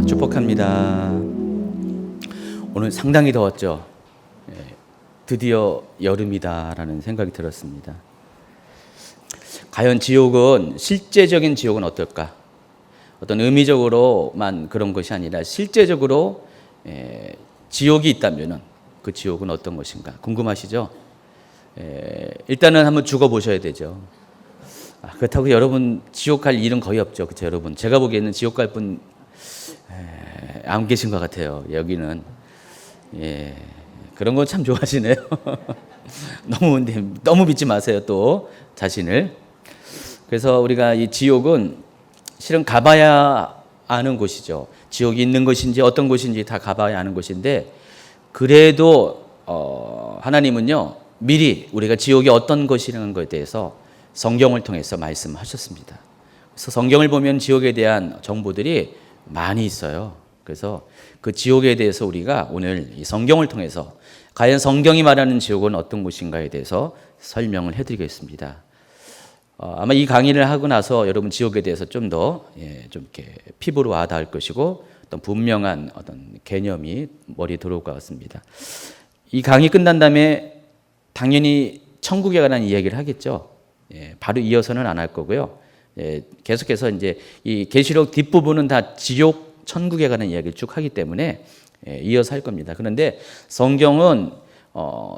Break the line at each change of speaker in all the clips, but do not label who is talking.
축복합니다. 오늘 상당히 더웠죠. 드디어 여름이다라는 생각이 들었습니다. 과연 지옥은, 실제적인 지옥은 어떨까? 어떤 의미적으로만 그런 것이 아니라 실제적으로 지옥이 있다면 그 지옥은 어떤 것인가 궁금하시죠? 일단은 한번 죽어보셔야 되죠. 그렇다고 여러분 지옥 갈 일은 거의 없죠. 그렇죠, 여러분? 제가 보기에는 지옥 갈 분 안 계신 것 같아요. 여기는. 그런 건 참 좋아하시네요. 너무 믿지 마세요, 또 자신을. 그래서 우리가 이 지옥은 실은 가봐야 아는 곳이죠. 지옥이 있는 것인지 어떤 곳인지 다 가봐야 아는 곳인데, 그래도 하나님은요 미리 우리가 지옥이 어떤 것이라는 것에 대해서 성경을 통해서 말씀하셨습니다. 그래서 성경을 보면 지옥에 대한 정보들이 많이 있어요. 그래서 그 지옥에 대해서 우리가 오늘 이 성경을 통해서 과연 성경이 말하는 지옥은 어떤 곳인가에 대해서 설명을 해드리겠습니다. 아마 이 강의를 하고 나서 여러분 지옥에 대해서 좀 더 좀 이렇게 피부로 와닿을 것이고 어떤 분명한 어떤 개념이 머리에 들어올 것 같습니다. 이 강의 끝난 다음에 당연히 천국에 관한 이야기를 하겠죠. 바로 이어서는 안 할 거고요. 계속해서 이제 이 계시록 뒷부분은 다 지옥, 천국에 관한 이야기를 쭉 하기 때문에 이어서 할 겁니다. 그런데 성경은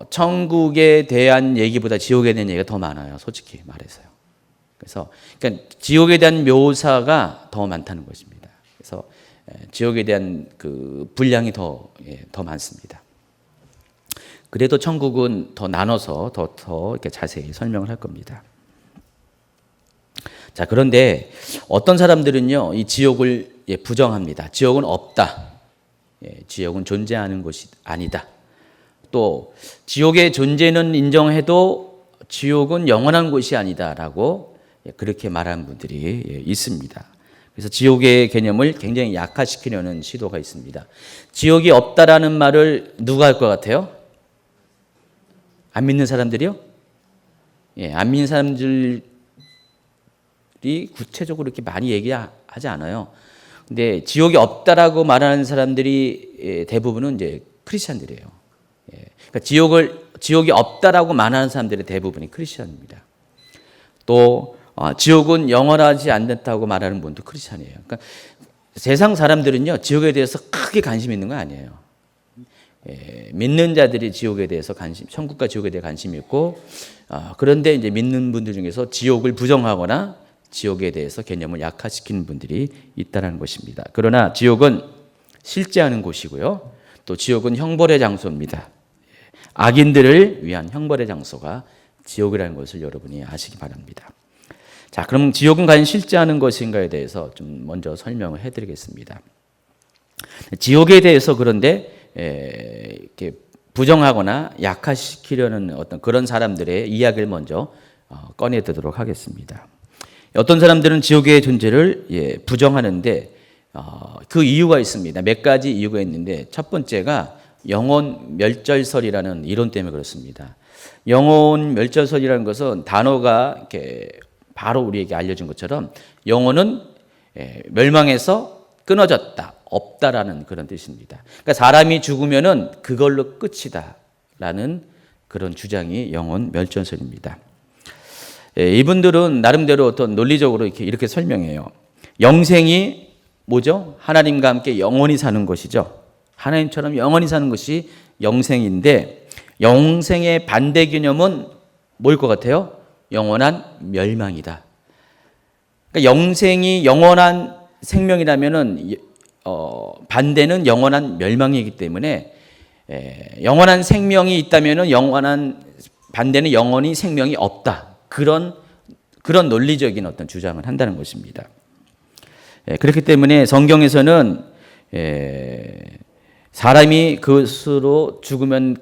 천국에 대한 얘기보다 지옥에 대한 얘기가 더 많아요. 솔직히 말해서요. 그래서 그러니까 지옥에 대한 묘사가 더 많다는 것입니다. 그래서 지옥에 대한 그 분량이 더 많습니다. 그래도 천국은 더 나눠서 더 이렇게 자세히 설명을 할 겁니다. 자, 그런데 어떤 사람들은요, 이 지옥을 부정합니다. 지옥은 없다. 지옥은 존재하는 곳이 아니다. 또 지옥의 존재는 인정해도 지옥은 영원한 곳이 아니다라고 그렇게 말하는 분들이 있습니다. 그래서 지옥의 개념을 굉장히 약화시키려는 시도가 있습니다. 지옥이 없다라는 말을 누가 할 것 같아요? 안 믿는 사람들이요? 안 믿는 사람들이 구체적으로 이렇게 많이 얘기하지 않아요. 근데 지옥이 없다라고 말하는 사람들이 대부분은 이제 크리스천들이에요. 그러니까 지옥이 없다라고 말하는 사람들의 대부분이 크리스천입니다. 또 지옥은 영원하지 않는다고 말하는 분도 크리스천이에요. 그러니까 세상 사람들은요 지옥에 대해서 크게 관심 있는 거 아니에요. 믿는 자들이 지옥에 대해서 천국과 지옥에 대해 관심이 있고, 그런데 이제 믿는 분들 중에서 지옥을 부정하거나 지옥에 대해서 개념을 약화시키는 분들이 있다는 것입니다. 그러나 지옥은 실제하는 곳이고요. 또 지옥은 형벌의 장소입니다. 악인들을 위한 형벌의 장소가 지옥이라는 것을 여러분이 아시기 바랍니다. 자, 그럼 지옥은 과연 실제하는 것인가에 대해서 좀 먼저 설명을 해드리겠습니다. 지옥에 대해서 그런데 이렇게 부정하거나 약화시키려는 어떤 그런 사람들의 이야기를 먼저 꺼내드리도록 하겠습니다. 어떤 사람들은 지옥의 존재를 부정하는데 그 이유가 있습니다. 몇 가지 이유가 있는데, 첫 번째가 영혼 멸절설이라는 이론 때문에 그렇습니다. 영혼 멸절설이라는 것은 단어가 이렇게 바로 우리에게 알려준 것처럼 영혼은 멸망해서 끊어졌다, 없다라는 그런 뜻입니다. 그러니까 사람이 죽으면은 그걸로 끝이다라는 그런 주장이 영혼 멸절설입니다. 이분들은 나름대로 어떤 논리적으로 이렇게 설명해요. 영생이 뭐죠? 하나님과 함께 영원히 사는 것이죠. 하나님처럼 영원히 사는 것이 영생인데, 영생의 반대 개념은 뭐일 것 같아요? 영원한 멸망이다. 그러니까 영생이 영원한 생명이라면은 반대는 영원한 멸망이기 때문에, 영원한 생명이 있다면은 반대는 영원히 생명이 없다. 그런 논리적인 어떤 주장을 한다는 것입니다. 그렇기 때문에 성경에서는 사람이 그것으로 죽으면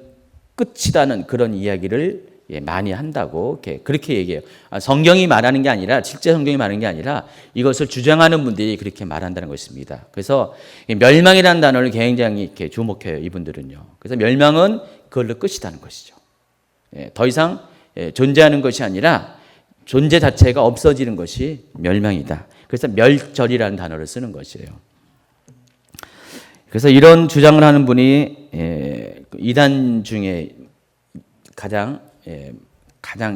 끝이라는 그런 이야기를 많이 한다고 그렇게 얘기해요. 성경이 말하는 게 아니라, 실제 성경이 말하는 게 아니라 이것을 주장하는 분들이 그렇게 말한다는 것입니다. 그래서 멸망이라는 단어를 굉장히 이렇게 주목해요, 이분들은요. 그래서 멸망은 그걸로 끝이라는 것이죠. 더 이상 존재하는 것이 아니라 존재 자체가 없어지는 것이 멸망이다. 그래서 멸절이라는 단어를 쓰는 것이에요. 그래서 이런 주장을 하는 분이 이단 중에 가장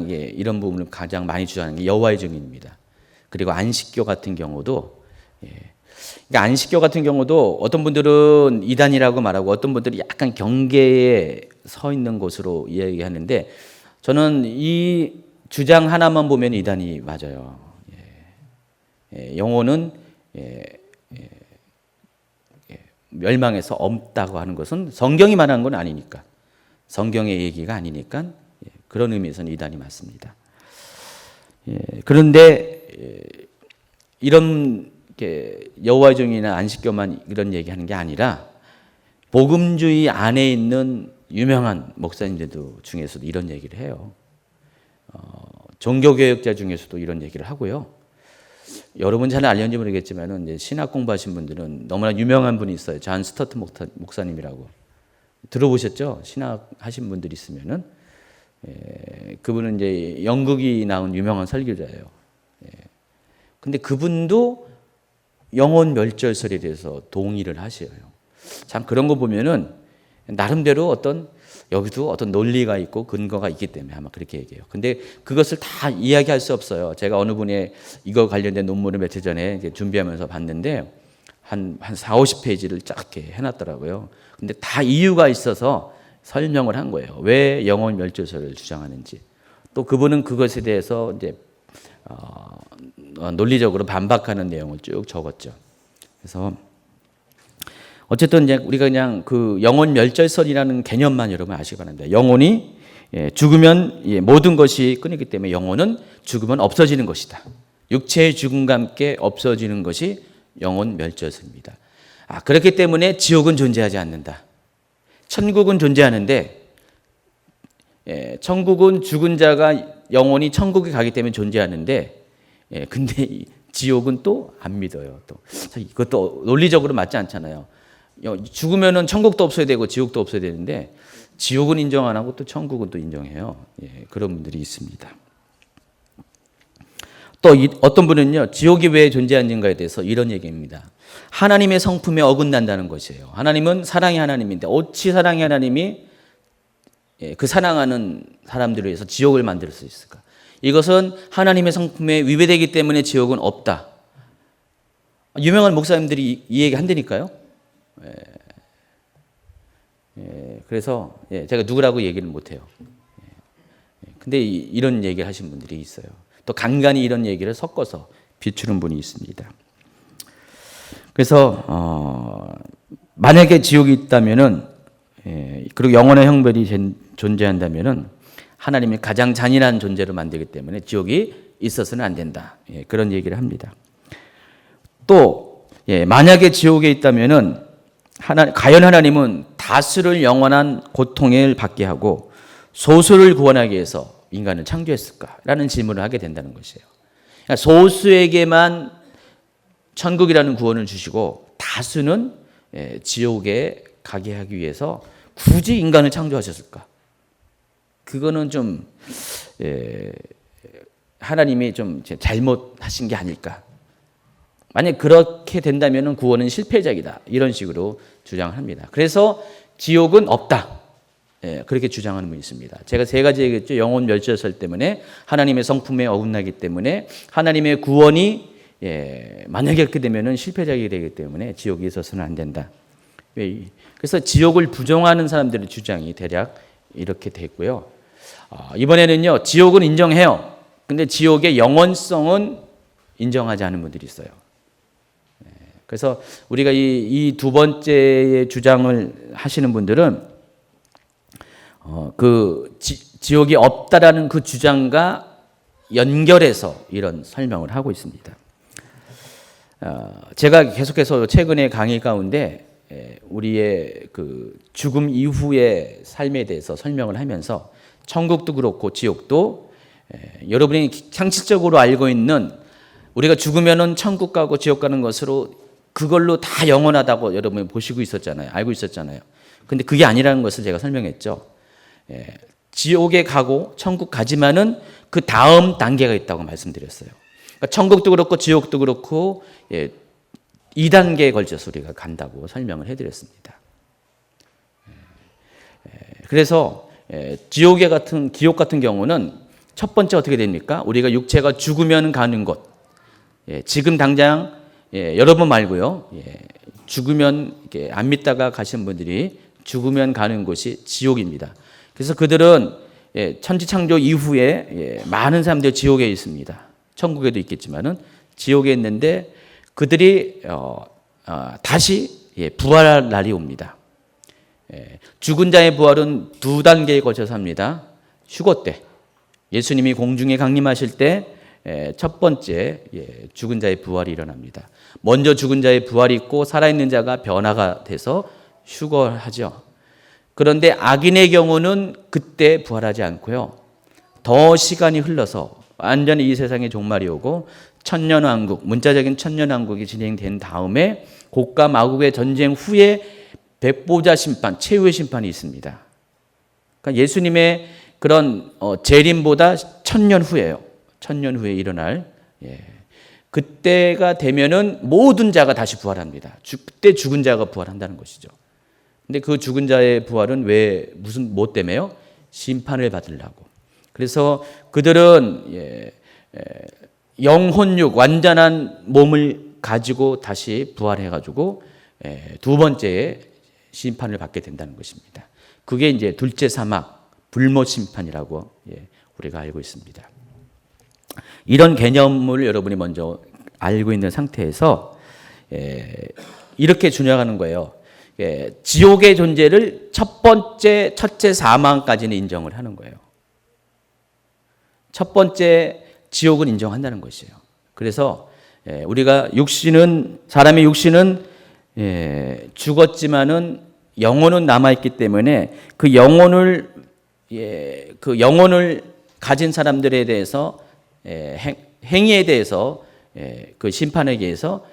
이런 부분을 가장 많이 주장하는 게 여호와의 증인입니다. 그리고 안식교 같은 경우도 그러니까 안식교 같은 경우도 어떤 분들은 이단이라고 말하고 어떤 분들이 약간 경계에 서 있는 곳으로 이야기하는데 저는 이 주장 하나만 보면 이단이 맞아요. 영혼은 멸망해서 없다고 하는 것은 성경이 말하는 건 아니니까, 성경의 얘기가 아니니까 그런 의미에서는 이단이 맞습니다. 그런데 이런 여호와의 증인이나 안식교만 이런 얘기하는 게 아니라 복음주의 안에 있는 유명한 목사님들 중에서도 이런 얘기를 해요. 종교개혁자 중에서도 이런 얘기를 하고요. 여러분 잘 알렸는지 모르겠지만 이제 신학 공부하신 분들은 너무나 유명한 분이 있어요. 존 스토트 목사님이라고 들어보셨죠? 신학 하신 분들이 있으면은 그분은 이제 영국이 나온 유명한 설교자예요. 근데 그분도 영혼 멸절설에 대해서 동의를 하셔요. 참 그런 거 보면은 나름대로 여기도 어떤 논리가 있고 근거가 있기 때문에 아마 그렇게 얘기해요. 근데 그것을 다 이야기할 수 없어요. 제가 어느 분의 이거 관련된 논문을 며칠 전에 준비하면서 봤는데 한 4, 50페이지를 쫙 이렇게 해놨더라고요. 근데 다 이유가 있어서 설명을 한 거예요. 왜 영혼 멸절설을 주장하는지. 또 그분은 그것에 대해서 이제 논리적으로 반박하는 내용을 쭉 적었죠. 그래서 어쨌든 이제 우리가 그냥 그 영혼 멸절설이라는 개념만 여러분 아시기 바랍니다. 영혼이 죽으면 모든 것이 끊이기 때문에 영혼은 죽으면 없어지는 것이다. 육체의 죽음과 함께 없어지는 것이 영혼 멸절설입니다. 그렇기 때문에 지옥은 존재하지 않는다. 천국은 존재하는데 천국은 죽은 자가 영혼이 천국에 가기 때문에 존재하는데 근데 지옥은 또 안 믿어요. 또 이것도 논리적으로 맞지 않잖아요. 죽으면은 천국도 없어야 되고 지옥도 없어야 되는데 지옥은 인정 안 하고 또 천국은 또 인정해요. 그런 분들이 있습니다. 또 어떤 분은요, 지옥이 왜 존재하는가에 대해서 이런 얘기입니다. 하나님의 성품에 어긋난다는 것이에요. 하나님은 사랑의 하나님인데 어찌 사랑의 하나님이 그 사랑하는 사람들을 위해서 지옥을 만들 수 있을까? 이것은 하나님의 성품에 위배되기 때문에 지옥은 없다. 유명한 목사님들이 이 얘기 한다니까요. 그래서 제가 누구라고 얘기를 못해요. 근데 이런 얘기를 하신 분들이 있어요. 또 간간히 이런 얘기를 섞어서 비추는 분이 있습니다. 그래서 만약에 지옥이 있다면은 그리고 영원의 형벌이 존재한다면은 하나님이 가장 잔인한 존재로 만들기 때문에 지옥이 있어서는 안 된다. 그런 얘기를 합니다. 또 만약에 지옥에 있다면은 과연 하나님은 다수를 영원한 고통을 받게 하고 소수를 구원하기 위해서 인간을 창조했을까라는 질문을 하게 된다는 것이에요. 그러니까 소수에게만 천국이라는 구원을 주시고 다수는 지옥에 가게 하기 위해서 굳이 인간을 창조하셨을까? 그거는 좀 하나님이 좀 잘못하신 게 아닐까? 만약 그렇게 된다면 구원은 실패작이다. 이런 식으로 주장을 합니다. 그래서 지옥은 없다. 그렇게 주장하는 분이 있습니다. 제가 세 가지 얘기했죠. 영혼 멸절설 때문에 하나님의 성품에 어긋나기 때문에 하나님의 구원이 만약에 그렇게 되면 실패작이 되기 때문에 지옥에 있어서는 안 된다. 그래서 지옥을 부정하는 사람들의 주장이 대략 이렇게 됐고요. 이번에는요. 지옥은 인정해요. 근데 지옥의 영원성은 인정하지 않는 분들이 있어요. 그래서 우리가 이 두 번째의 주장을 하시는 분들은 지옥이 없다라는 그 주장과 연결해서 이런 설명을 하고 있습니다. 제가 계속해서 최근에 강의 가운데 우리의 그 죽음 이후의 삶에 대해서 설명을 하면서 천국도 그렇고 지옥도 여러분이 상식적으로 알고 있는 우리가 죽으면은 천국 가고 지옥 가는 것으로 그걸로 다 영원하다고 여러분이 보시고 있었잖아요. 알고 있었잖아요. 근데 그게 아니라는 것을 제가 설명했죠. 지옥에 가고 천국 가지만은 그 다음 단계가 있다고 말씀드렸어요. 그러니까 천국도 그렇고 지옥도 그렇고 2단계에 걸쳐서 우리가 간다고 설명을 해드렸습니다. 그래서 기옥 같은 경우는 첫 번째 어떻게 됩니까? 우리가 육체가 죽으면 가는 곳. 지금 당장 여러분 말고요. 죽으면 안 믿다가 가신 분들이 죽으면 가는 곳이 지옥입니다. 그래서 그들은 천지창조 이후에 많은 사람들이 지옥에 있습니다. 천국에도 있겠지만은 지옥에 있는데 그들이 다시 부활할 날이 옵니다. 죽은 자의 부활은 2단계에 걸쳐서 합니다. 휴거 때 예수님이 공중에 강림하실 때 첫 번째 죽은 자의 부활이 일어납니다. 먼저 죽은 자의 부활이 있고 살아있는 자가 변화가 돼서 휴거하죠. 그런데 악인의 경우는 그때 부활하지 않고요. 더 시간이 흘러서 완전히 이 세상의 종말이 오고 천년왕국, 문자적인 천년왕국이 진행된 다음에 곡과 마국의 전쟁 후에 백보자 심판, 최후의 심판이 있습니다. 그러니까 예수님의 그런 재림보다 1000년 후예요. 1000년 후에 일어날. 그때가 되면은 모든 자가 다시 부활합니다. 그때 죽은 자가 부활한다는 것이죠. 근데 그 죽은 자의 부활은 뭐 때문에요? 심판을 받으려고. 그래서 그들은 영혼육, 완전한 몸을 가지고 다시 부활해가지고 2번째의 심판을 받게 된다는 것입니다. 그게 이제 둘째 사막, 불못 심판이라고 우리가 알고 있습니다. 이런 개념을 여러분이 먼저 알고 있는 상태에서 이렇게 준영하는 거예요. 지옥의 존재를 첫째 사망까지는 인정을 하는 거예요. 첫 번째 지옥은 인정한다는 것이에요. 그래서 우리가 사람의 육신은 죽었지만은 영혼은 남아있기 때문에 그 영혼을 가진 사람들에 대해서 행위에 대해서 그 심판에 의해서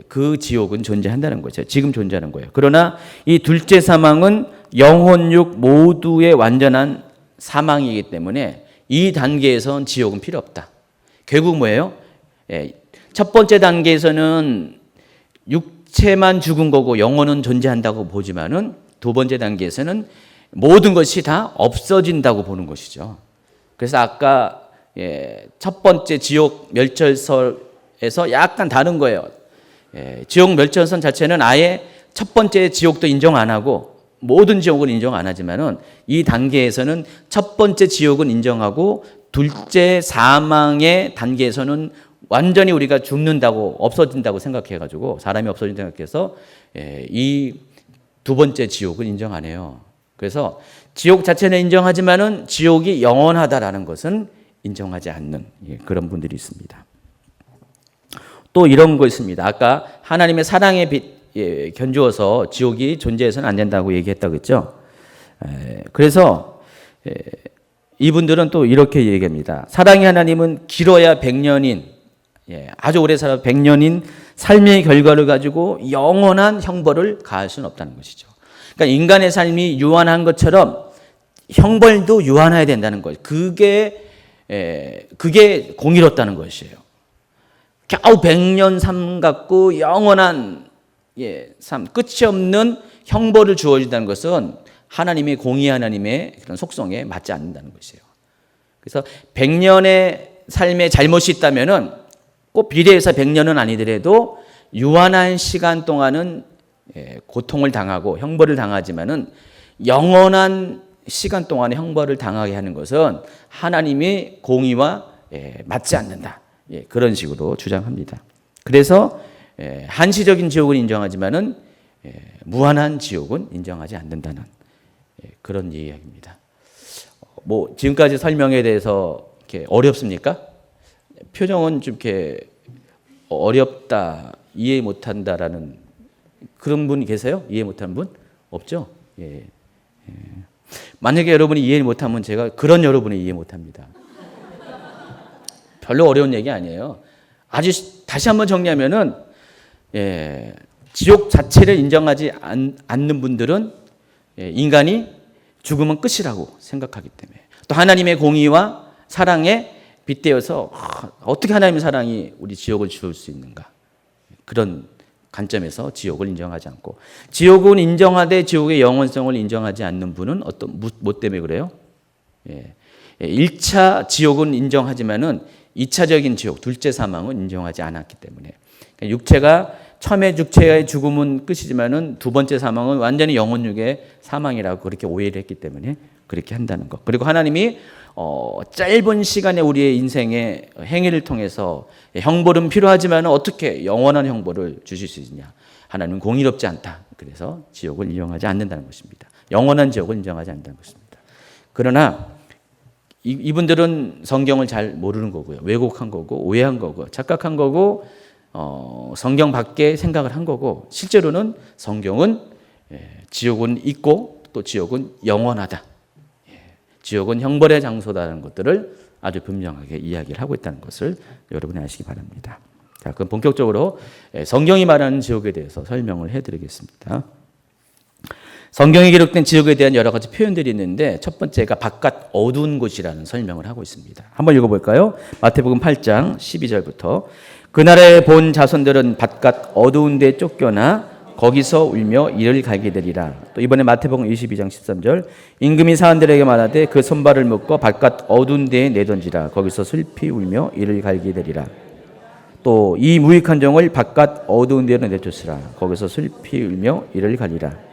그 지옥은 존재한다는 거죠. 지금 존재하는 거예요. 그러나 이 둘째 사망은 영혼육 모두의 완전한 사망이기 때문에 이 단계에선 지옥은 필요 없다. 결국 뭐예요? 첫 번째 단계에서는 육체만 죽은 거고 영혼은 존재한다고 보지만은 2번째 단계에서는 모든 것이 다 없어진다고 보는 것이죠. 그래서 아까 첫 번째 지옥 멸절설에서 약간 다른 거예요. 지옥 멸절설 자체는 아예 첫 번째 지옥도 인정 안 하고 모든 지옥은 인정 안 하지만은 이 단계에서는 첫 번째 지옥은 인정하고 둘째 사망의 단계에서는 완전히 우리가 죽는다고 없어진다고 생각해가지고 사람이 없어진다고 생각해서 이 2번째 지옥은 인정 안 해요. 그래서 지옥 자체는 인정하지만은 지옥이 영원하다라는 것은 인정하지 않는 그런 분들이 있습니다. 또 이런 거 있습니다. 아까 하나님의 사랑에 견주어서 지옥이 존재해서는 안 된다고 얘기했다고 했죠. 그래서 이분들은 또 이렇게 얘기합니다. 사랑의 하나님은 길어야 100년인 아주 오래 살아 100년인 삶의 결과를 가지고 영원한 형벌을 가할 수는 없다는 것이죠. 그러니까 인간의 삶이 유한한 것처럼 형벌도 유한해야 된다는 거예요. 그게 공의롭다는 것이에요. 겨우 100년 삶 갖고 영원한 삶, 끝이 없는 형벌을 주어진다는 것은 하나님의 공의 하나님의 그런 속성에 맞지 않는다는 것이에요. 그래서 100년의 삶에 잘못이 있다면은 꼭 비례해서 100년은 아니더라도 유한한 시간 동안은 고통을 당하고 형벌을 당하지만은 영원한 시간 동안에 형벌을 당하게 하는 것은 하나님의 공의와 맞지 않는다. 그런 식으로 주장합니다. 그래서 한시적인 지옥은 인정하지만은 무한한 지옥은 인정하지 않는다는 그런 이야기입니다. 뭐 지금까지 설명에 대해서 이렇게 어렵습니까? 표정은 좀 이렇게 어렵다, 이해 못한다라는 그런 분 계세요? 이해 못하는 분? 없죠? 만약에 여러분이 이해 못하면 제가 그런 여러분이 이해 못합니다. 별로 어려운 얘기 아니에요. 아주 다시 한번 정리하면은 지옥 자체를 인정하지 않는 분들은 인간이 죽으면 끝이라고 생각하기 때문에 또 하나님의 공의와 사랑에 빗대어서 어떻게 하나님의 사랑이 우리 지옥을 지울 수 있는가 그런 관점에서 지옥을 인정하지 않고, 지옥은 인정하되 지옥의 영원성을 인정하지 않는 분은 뭐 때문에 그래요? 1차 지옥은 인정하지만은 2차적인 지옥, 둘째 사망은 인정하지 않았기 때문에, 그러니까 육체가 처음에 육체의 죽음은 끝이지만은 두 번째 사망은 완전히 영혼육의 사망이라고 그렇게 오해를 했기 때문에 그렇게 한다는 것. 그리고 하나님이 짧은 시간에 우리의 인생의 행위를 통해서 형벌은 필요하지만 어떻게 영원한 형벌을 주실 수 있느냐? 하나님은 공의롭지 않다. 그래서 지옥을 인정하지 않는다는 것입니다. 영원한 지옥을 인정하지 않는다는 것입니다. 그러나 이분들은 성경을 잘 모르는 거고요. 왜곡한 거고, 오해한 거고, 착각한 거고, 성경 밖에 생각을 한 거고, 실제로는 성경은 지옥은 있고 또 지옥은 영원하다. 지옥은 형벌의 장소다라는 것들을 아주 분명하게 이야기를 하고 있다는 것을 여러분이 아시기 바랍니다. 자, 그럼 본격적으로 성경이 말하는 지옥에 대해서 설명을 해드리겠습니다. 성경에 기록된 지옥에 대한 여러 가지 표현들이 있는데 첫 번째가 바깥 어두운 곳이라는 설명을 하고 있습니다. 한번 읽어볼까요? 마태복음 8장 12절부터 그날에 본 자손들은 바깥 어두운 데 쫓겨나 거기서 울며 이를 갈게 되리라. 또 이번에 마태복음 22장 13절 임금이 사람들에게 말하되 그 손발을 묶어 바깥 어두운 데에 내던지라. 거기서 슬피 울며 이를 갈게 되리라. 또 이 무익한 종을 바깥 어두운 데로 내쫓으라. 거기서 슬피 울며 이를 갈리라.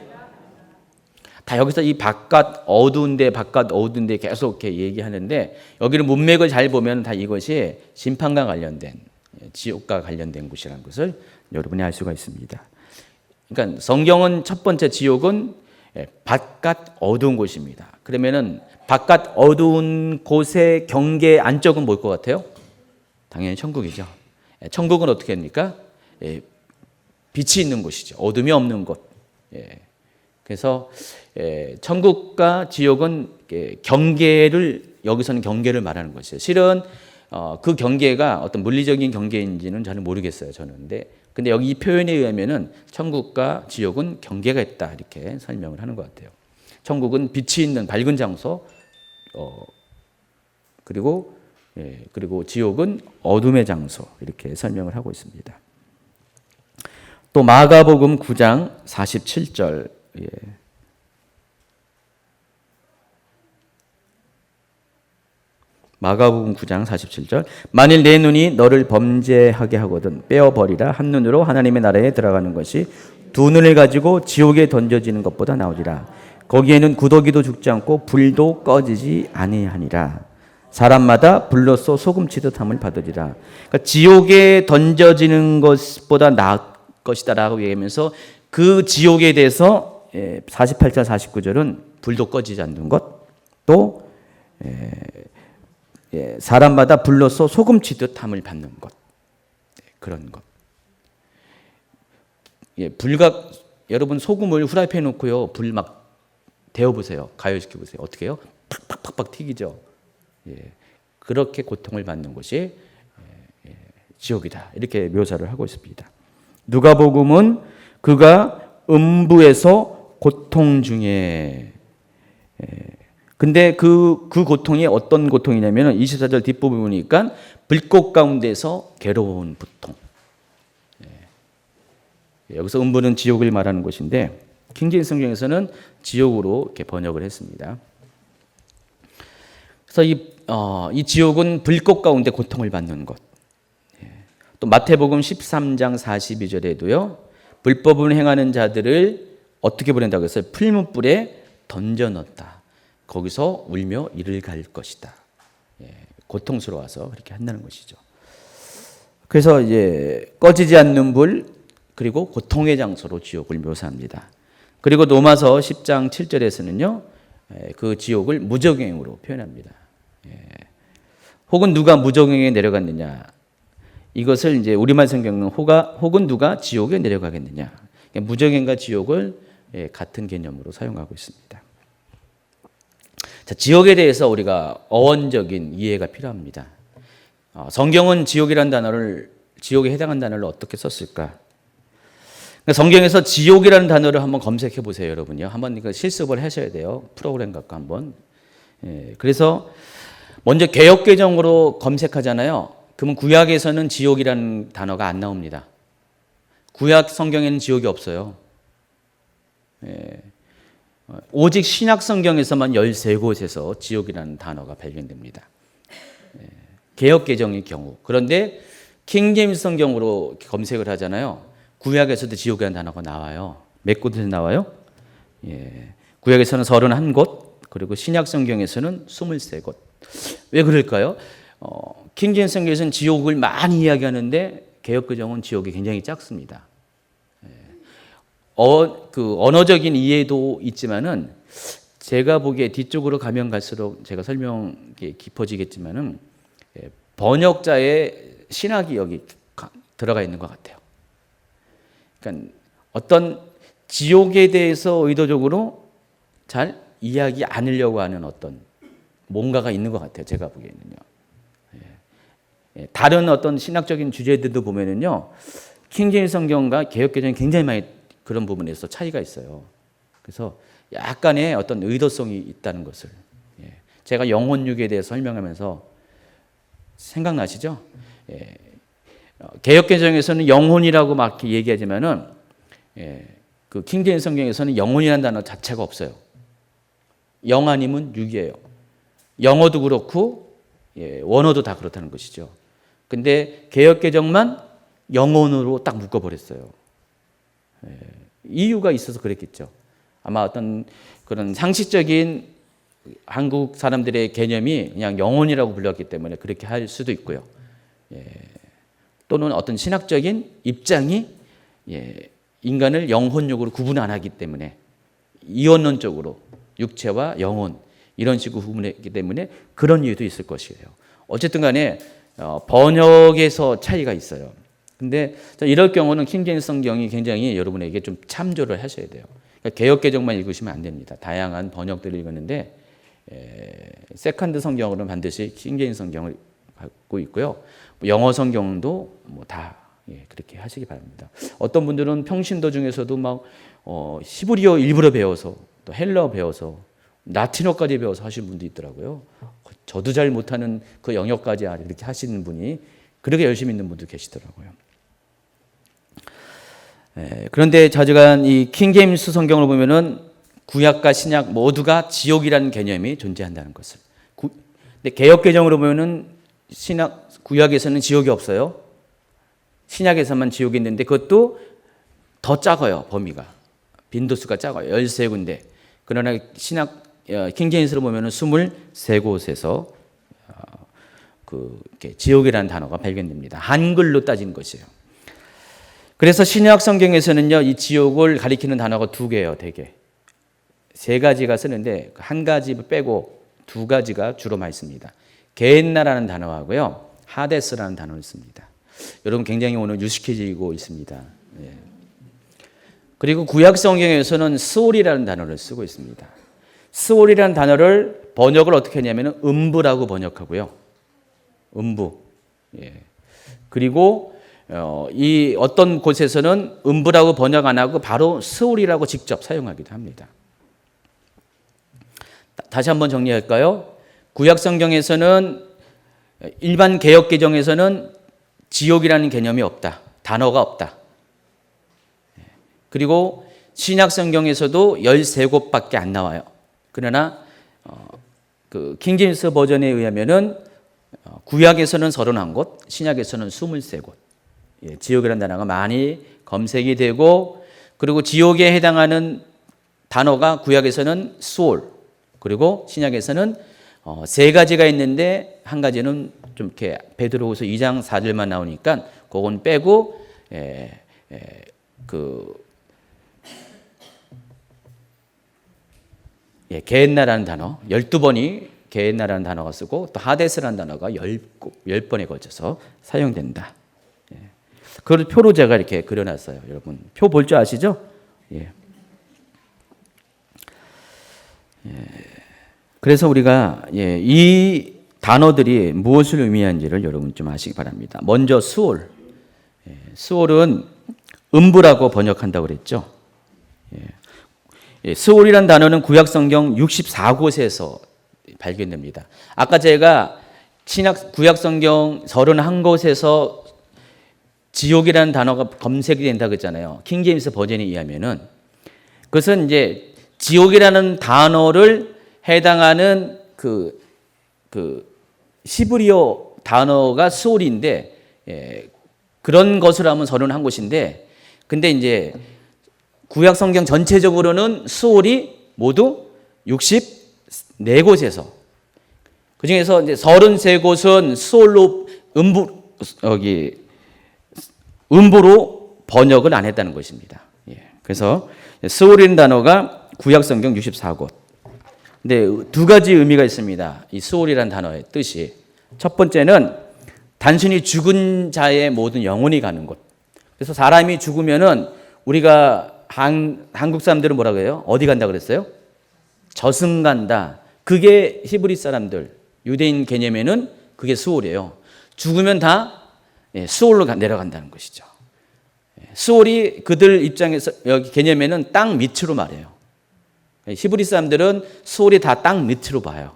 다 여기서 이 바깥 어두운 데 계속 이렇게 얘기하는데 여기는 문맥을 잘 보면 다 이것이 심판과 관련된, 지옥과 관련된 곳이라는 것을 여러분이 알 수가 있습니다. 그러니까 성경은 첫 번째 지옥은 바깥 어두운 곳입니다. 그러면은 바깥 어두운 곳의 경계 안쪽은 뭘 것 같아요? 당연히 천국이죠. 천국은 어떻게 합니까? 빛이 있는 곳이죠. 어둠이 없는 곳. 그래서 천국과 지옥은 경계를, 여기서는 경계를 말하는 것이에요. 실은 그 경계가 어떤 물리적인 경계인지는 저는 모르겠어요. 저는. 근데 여기 이 표현에 의하면은 천국과 지옥은 경계가 있다 이렇게 설명을 하는 것 같아요. 천국은 빛이 있는 밝은 장소, 그리고 지옥은 어둠의 장소 이렇게 설명을 하고 있습니다. 또 마가복음 9장 47절. 마가복음 9장 47절 만일 내 눈이 너를 범죄하게 하거든 빼어버리라. 한 눈으로 하나님의 나라에 들어가는 것이 두 눈을 가지고 지옥에 던져지는 것보다 나으리라. 거기에는 구더기도 죽지 않고 불도 꺼지지 아니하니라. 사람마다 불로써 소금치듯 함을 받으리라. 그러니까 지옥에 던져지는 것보다 나을 것이다 라고 얘기하면서 그 지옥에 대해서 48절 49절은 불도 꺼지지 않는 것, 또 사람마다 불로써 소금치듯 함을 받는 것, 그런 것. 여러분 소금을 후라이팬에 놓고요 불 막 데워보세요. 가열시켜 보세요. 어떻게 해요? 팍팍팍팍 튀기죠. 그렇게 고통을 받는 것이 지옥이다 이렇게 묘사를 하고 있습니다. 누가복음은 그가 음부에서 고통 중에, 근데 그 고통이 어떤 고통이냐면 24절 뒷부분 보니까 불꽃 가운데서 괴로운 고통. 여기서 음부는 지옥을 말하는 것인데 킹제임스 성경에서는 지옥으로 이렇게 번역을 했습니다. 그래서 이 지옥은 불꽃 가운데 고통을 받는 것. 또 마태복음 13장 42절에도요. 불법을 행하는 자들을 어떻게 보낸다고 했어요? 풀무불에 던져 넣었다. 거기서 울며 이를 갈 것이다. 고통스러워서 그렇게 한다는 것이죠. 그래서 이제 꺼지지 않는 불, 그리고 고통의 장소로 지옥을 묘사합니다. 그리고 로마서 10장 7절에서는요. 그 지옥을 무적행으로 표현합니다. 혹은 누가 무적행에 내려갔느냐. 이것을 이제 우리말 성경은 혹은 누가 지옥에 내려가겠느냐. 무적행과 지옥을 같은 개념으로 사용하고 있습니다. 자, 지옥에 대해서 우리가 어원적인 이해가 필요합니다. 성경은 지옥에 해당하는 단어를 어떻게 썼을까? 성경에서 지옥이라는 단어를 한번 검색해 보세요, 여러분요. 한번 이거 실습을 하셔야 돼요. 프로그램 갖고 한번. 그래서 먼저 개역개정으로 검색하잖아요. 그러면 구약에서는 지옥이라는 단어가 안 나옵니다. 구약 성경에는 지옥이 없어요. 오직 신약 성경에서만 13곳에서 지옥이라는 단어가 발견됩니다. 개역 개정의 경우. 그런데 킹제임스 성경으로 검색을 하잖아요. 구약에서도 지옥이라는 단어가 나와요. 몇 곳에서 나와요? 구약에서는 31곳, 그리고 신약 성경에서는 23곳. 왜 그럴까요? 킹제임스 성경에서는 지옥을 많이 이야기하는데 개역 개정은 지옥이 굉장히 작습니다. 그 언어적인 이해도 있지만은 제가 보기에 뒤쪽으로 가면 갈수록 제가 설명이 깊어지겠지만은 번역자의 신학이 여기 들어가 있는 것 같아요. 그러니까 어떤 지옥에 대해서 의도적으로 잘 이해하지 않으려고 하는 어떤 뭔가가 있는 것 같아요. 제가 보기에는요. 다른 어떤 신학적인 주제들도 보면은요, 킹제임스 성경과 개역개정이 굉장히 많이 그런 부분에서 차이가 있어요. 그래서 약간의 어떤 의도성이 있다는 것을 제가 영혼육에 대해서 설명하면서 생각나시죠? 개역개정에서는 영혼이라고 막 얘기하지만은 그 킹제임스 성경에서는 영혼이라는 단어 자체가 없어요. 영 아니면 육이에요. 영어도 그렇고 원어도 다 그렇다는 것이죠. 근데 개역개정만 영혼으로 딱 묶어버렸어요. 이유가 있어서 그랬겠죠. 아마 어떤 그런 상식적인 한국 사람들의 개념이 그냥 영혼이라고 불렸기 때문에 그렇게 할 수도 있고요. 또는 어떤 신학적인 입장이 인간을 영혼육으로 구분 안 하기 때문에 이원론적으로 육체와 영혼 이런 식으로 구분했기 때문에 그런 이유도 있을 것이에요. 어쨌든 간에 번역에서 차이가 있어요. 근데 이럴 경우는 킹제임스 성경이 굉장히 여러분에게 좀 참조를 하셔야 돼요. 그러니까 개역 개정만 읽으시면 안 됩니다. 다양한 번역들을 읽었는데 세컨드 성경으로는 반드시 킹제임스 성경을 갖고 있고요. 영어 성경도 다 그렇게 하시기 바랍니다. 어떤 분들은 평신도 중에서도 막 히브리어 일부러 배워서 또 헬러 배워서 라틴어까지 배워서 하시는 분도 있더라고요. 저도 잘 못하는 그 영역까지 이렇게 하시는 분이 그렇게 열심히 있는 분도 계시더라고요. 그런데 자주간 이 킹제임스 성경을 보면은 구약과 신약 모두가 지옥이라는 개념이 존재한다는 것을. 근데 개역 개정으로 보면은 구약에서는 지옥이 없어요. 신약에서만 지옥이 있는데 그것도 더 작아요. 범위가. 빈도수가 작아요. 13군데. 그러나 킹제임스로 보면은 23곳에서 이렇게 지옥이라는 단어가 발견됩니다. 한글로 따진 것이에요. 그래서 신약 성경에서는요, 이 지옥을 가리키는 단어가 2개예요, 되게. 3가지가 쓰는데 한 가지 빼고 2가지가 주로 많이 씁니다. 게헨나라는 단어하고요, 하데스라는 단어를 씁니다. 여러분 굉장히 오늘 유식해지고 있습니다. 그리고 구약 성경에서는 스올이라는 단어를 쓰고 있습니다. 스올이라는 단어를 번역을 어떻게 하냐면 음부라고 번역하고요. 음부. 그리고 이 어떤 곳에서는 음부라고 번역 안 하고 바로 스올이라고 직접 사용하기도 합니다. 다시 한번 정리할까요? 구약 성경에서는 일반 개역 개정에서는 지옥이라는 개념이 없다. 단어가 없다. 그리고 신약 성경에서도 13곳밖에 안 나와요. 그러나 그 킹제임스 버전에 의하면은 구약에서는 31곳, 신약에서는 23곳. 지옥이라는 단어가 많이 검색이 되고, 그리고 지옥에 해당하는 단어가 구약에서는 수올, 그리고 신약에서는 3가지가 있는데 한 가지는 좀 이렇게 베드로후서 2장 4절만 나오니까 그건 빼고 게헨나라는 단어 12번이 게헨나라는 단어가 쓰고 또 하데스라는 단어가 10번에 걸쳐서 사용된다. 그걸 표로 제가 이렇게 그려놨어요. 여러분 표 볼 줄 아시죠? 그래서 우리가 이 단어들이 무엇을 의미하는지를 여러분 좀 아시기 바랍니다. 먼저 수올. 수올은 음부라고 번역한다고 그랬죠. 수올이라는 단어는 구약 성경 64곳에서 발견됩니다. 아까 제가 구약 성경 31곳에서 지옥이라는 단어가 검색이 된다 그랬잖아요. 킹제임스 버전에 의하면은 그것은 이제 지옥이라는 단어를 해당하는 그 시브리어 단어가 스올인데 그런 것을 하면 선언한 것인데 근데 이제 구약 성경 전체적으로는 스올이 모두 64곳에서 그 중에서 이제 33곳은 스올로 음부로 번역을 안 했다는 것입니다. 그래서 스올이라는 단어가 구약 성경 64곳. 근데 두 가지 의미가 있습니다. 이 스올이라는 단어의 뜻이. 첫 번째는 단순히 죽은 자의 모든 영혼이 가는 곳. 그래서 사람이 죽으면은 우리가 한국 사람들은 뭐라고 해요? 어디 간다 그랬어요? 저승 간다. 그게 히브리 사람들, 유대인 개념에는 그게 스올이에요. 죽으면 다 스올로 내려간다는 것이죠. 스올이 그들 입장에서 여기 개념에는 땅 밑으로 말해요. 히브리 사람들은 스올이 다 땅 밑으로 봐요.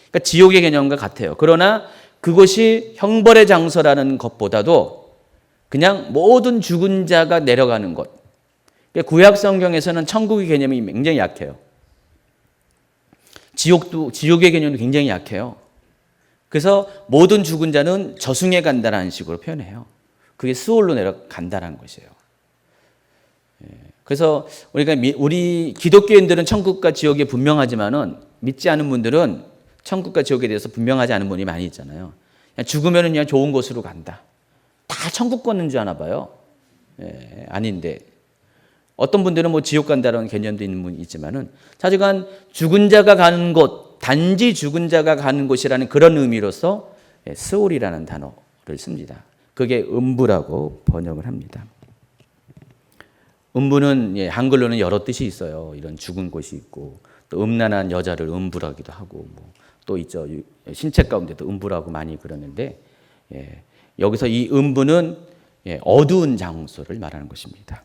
그러니까 지옥의 개념과 같아요. 그러나 그것이 형벌의 장소라는 것보다도 그냥 모든 죽은 자가 내려가는 것. 구약 성경에서는 천국의 개념이 굉장히 약해요. 지옥의 개념도 굉장히 약해요. 그래서 모든 죽은 자는 저승에 간다라는 식으로 표현해요. 그게 스올로 내려간다라는 것이에요. 그래서 우리 기독교인들은 천국과 지옥이 분명하지만은 믿지 않은 분들은 천국과 지옥에 대해서 분명하지 않은 분이 많이 있잖아요. 죽으면은 그냥 좋은 곳으로 간다. 다 천국 걷는 줄 아나 봐요. 아닌데 어떤 분들은 뭐 지옥 간다라는 개념도 있는 분이 있지만은 사실은 죽은 자가 가는 곳, 단지 죽은 자가 가는 곳이라는 그런 의미로서 스올이라는 단어를 씁니다. 그게 음부라고 번역을 합니다. 음부는 한글로는 여러 뜻이 있어요. 이런 죽은 곳이 있고 또 음란한 여자를 음부라기도 하고 또 있죠. 신체 가운데도 음부라고 많이 그러는데 여기서 이 음부는 어두운 장소를 말하는 것입니다.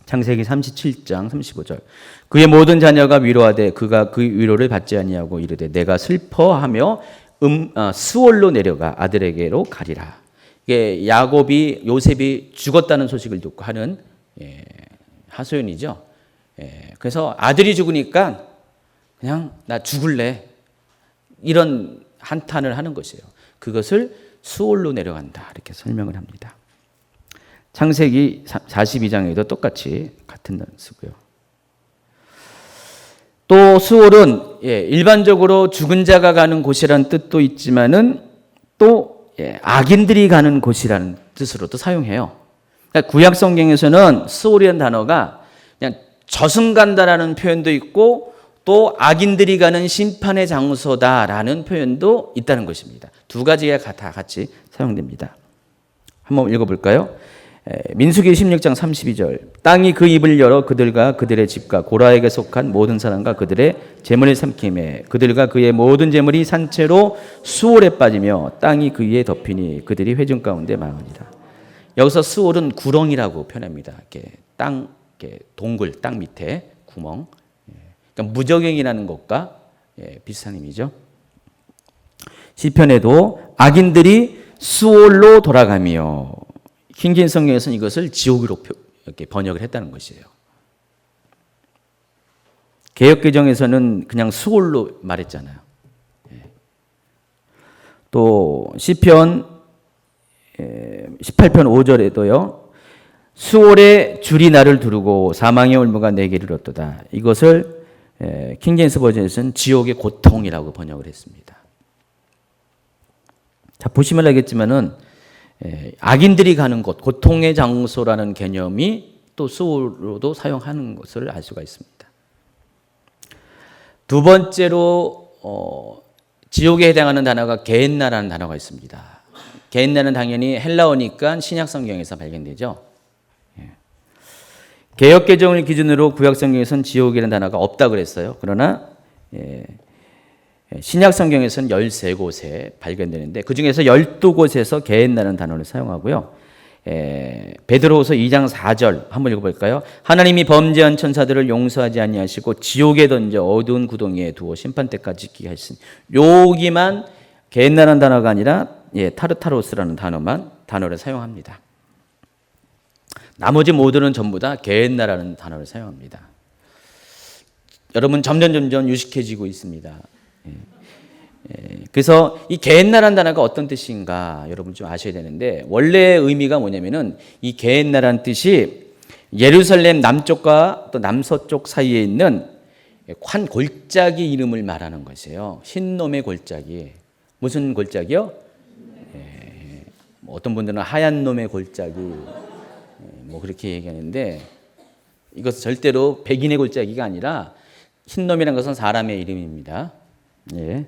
창세기 37장 35절 그의 모든 자녀가 위로하되 그가 그 위로를 받지 아니하고 이르되 내가 슬퍼하며 스올로 내려가 아들에게로 가리라. 이게 요셉이 죽었다는 소식을 듣고 하는 하소연이죠. 그래서 아들이 죽으니까 그냥 나 죽을래 이런 한탄을 하는 것이에요. 그것을 스올로 내려간다 이렇게 설명을 합니다. 창세기 42장에도 똑같이 같은 단어 쓰고요. 또 스올은 일반적으로 죽은 자가 가는 곳이라는 뜻도 있지만은 또 악인들이 가는 곳이라는 뜻으로도 사용해요. 그러니까 구약 성경에서는 스올이라는 단어가 그냥 저승 간다라는 표현도 있고 또 악인들이 가는 심판의 장소다라는 표현도 있다는 것입니다. 두 가지가 다 같이 사용됩니다. 한번 읽어볼까요? 민수기 16장 32절 땅이 그 입을 열어 그들과 그들의 집과 고라에게 속한 모든 사람과 그들의 재물을 삼키매 그들과 그의 모든 재물이 산채로 수올에 빠지며 땅이 그 위에 덮이니 그들이 회중 가운데 망하니라. 여기서 수올은 구렁이라고 표현합니다. 동굴 땅 밑에 구멍. 그러니까 무저갱이라는 것과 비슷한 의미죠. 시편에도 악인들이 수올로 돌아가며 킹제임스 성경에서는 이것을 지옥으로 이렇게 번역을 했다는 것이에요. 개역개정에서는 그냥 수올로 말했잖아요. 또 시편 18편 5절에도요. 수올의 줄이 나를 두르고 사망의 올무가 내게 이르렀도다. 이것을 킹제임스 버전에서는 지옥의 고통이라고 번역을 했습니다. 자, 보시면 알겠지만은 악인들이 가는 곳, 고통의 장소라는 개념이 또 수올로도 사용하는 것을 알 수가 있습니다. 두 번째로 지옥에 해당하는 단어가 게헨나라는 단어가 있습니다. 게헨나는 당연히 헬라어니까 신약 성경에서 발견되죠. 개역 개정을 기준으로 구약 성경에서는 지옥이라는 단어가 없다 그랬어요. 그러나 신약 성경에서는 13곳에 발견되는데 그중에서 12곳에서 게헨나라는 단어를 사용하고요. 베드로후서 2장 4절 한번 읽어볼까요? 하나님이 범죄한 천사들을 용서하지 아니하시고 지옥에 던져 어두운 구덩이에 두어 심판 때까지 지키게 하시니 여기만 게헨나라는 단어가 아니라 타르타로스라는 단어만 단어를 사용합니다. 나머지 모두는 전부 다 게헨나라는 단어를 사용합니다. 여러분 점점 유식해지고 있습니다. 그래서 이 게헨나라는 단어가 어떤 뜻인가 여러분 좀 아셔야 되는데, 원래 의미가 뭐냐면은 이 게헨나라는 뜻이 예루살렘 남쪽과 또 남서쪽 사이에 있는 한 골짜기 이름을 말하는 것이에요. 흰놈의 골짜기. 무슨 골짜기요? 어떤 분들은 하얀 놈의 골짜기 뭐 그렇게 얘기하는데, 이것은 절대로 백인의 골짜기가 아니라 흰놈이라는 것은 사람의 이름입니다. 예.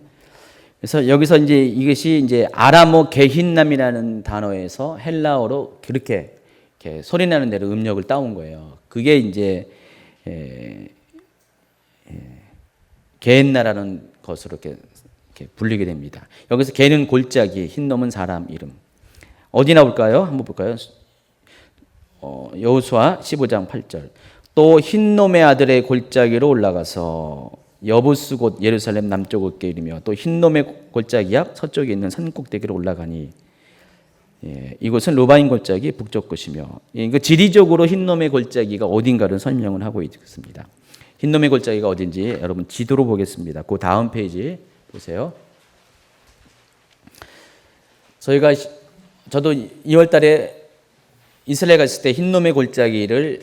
그래서 여기서 이제 이것이 이제 아람어 게힌남이라는 단어에서 헬라어로 그렇게 소리나는 대로 음력을 따온 거예요. 그게 이제 게헨나라는 것으로 이렇게 불리게 됩니다. 여기서 게는 골짜기, 흰놈은 사람 이름. 어디 나올까요? 한번 볼까요? 여호수아 15장 8절. 또 흰놈의 아들의 골짜기로 올라가서 여부스 곧 예루살렘 남쪽 어깨에 이르며 또 흰놈의 골짜기야 서쪽에 있는 산 꼭대기로 올라가니, 이곳은 루바인 골짜기 북쪽 곳이며, 지리적으로 흰놈의 골짜기가 어딘가를 설명을 하고 있습니다. 흰놈의 골짜기가 어딘지 여러분 지도로 보겠습니다. 그 다음 페이지 보세요. 저도 2월 달에 이스라엘 갔을 때 흰놈의 골짜기를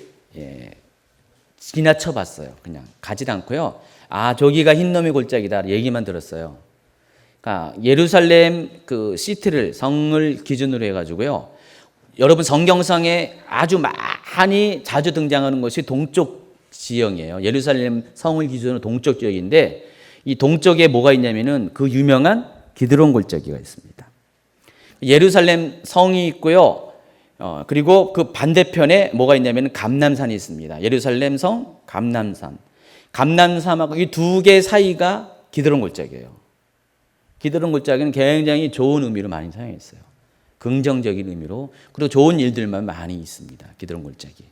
지나쳐 봤어요. 그냥 가지도 않고요. 아, 저기가 흰놈의 골짜기다 얘기만 들었어요. 그러니까 예루살렘 그 시티를, 성을 기준으로 해가지고요. 여러분 성경상에 아주 많이 자주 등장하는 것이 동쪽 지형이에요. 예루살렘 성을 기준으로 동쪽 지역인데, 이 동쪽에 뭐가 있냐면은 그 유명한 기드론 골짜기가 있습니다. 예루살렘 성이 있고요. 그리고 그 반대편에 뭐가 있냐면 감람산이 있습니다. 예루살렘 성, 감람산. 감람산하고 이 두 개 사이가 기드론 골짜기예요. 기드론 골짜기는 굉장히 좋은 의미로 많이 사용했어요. 긍정적인 의미로. 그리고 좋은 일들만 많이 있습니다. 기드론 골짜기.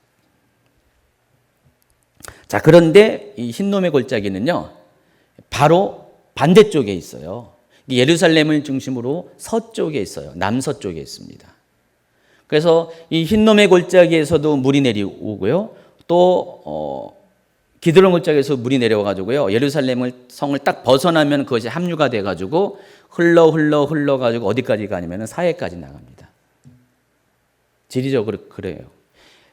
자, 그런데 이 흰놈의 골짜기는요, 바로 반대쪽에 있어요. 예루살렘을 중심으로 서쪽에 있어요. 남서쪽에 있습니다. 그래서 이 흰놈의 골짜기에서도 물이 내려오고요. 또 기드론 골짜기에서 물이 내려와가지고요. 예루살렘을 성을 딱 벗어나면 그것이 합류가 돼가지고 흘러가지고 어디까지 가냐면 사해까지 나갑니다. 지리적으로 그래요.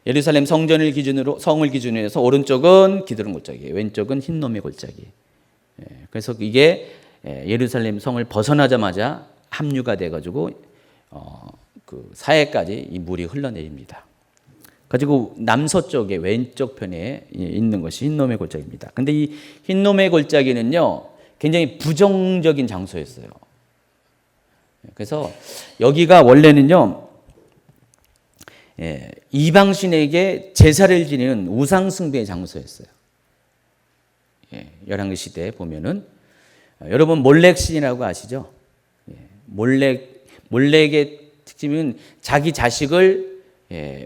예루살렘 성전을 기준으로, 성을 기준으로 해서 오른쪽은 기드론 골짜기, 왼쪽은 흰놈의 골짜기. 그래서 이게 예루살렘 성을 벗어나자마자 합류가 돼가지고 그 사해까지 이 물이 흘러내립니다. 가지고 남서쪽에 왼쪽 편에 있는 것이 흰놈의 골짜기입니다. 근데 이 흰놈의 골짜기는요, 굉장히 부정적인 장소였어요. 그래서 여기가 원래는요, 이방신에게 제사를 지내는 우상숭배의 장소였어요. 열왕기 시대에 보면은, 여러분 몰렉 신이라고 아시죠? 몰렉의 특징은 자기 자식을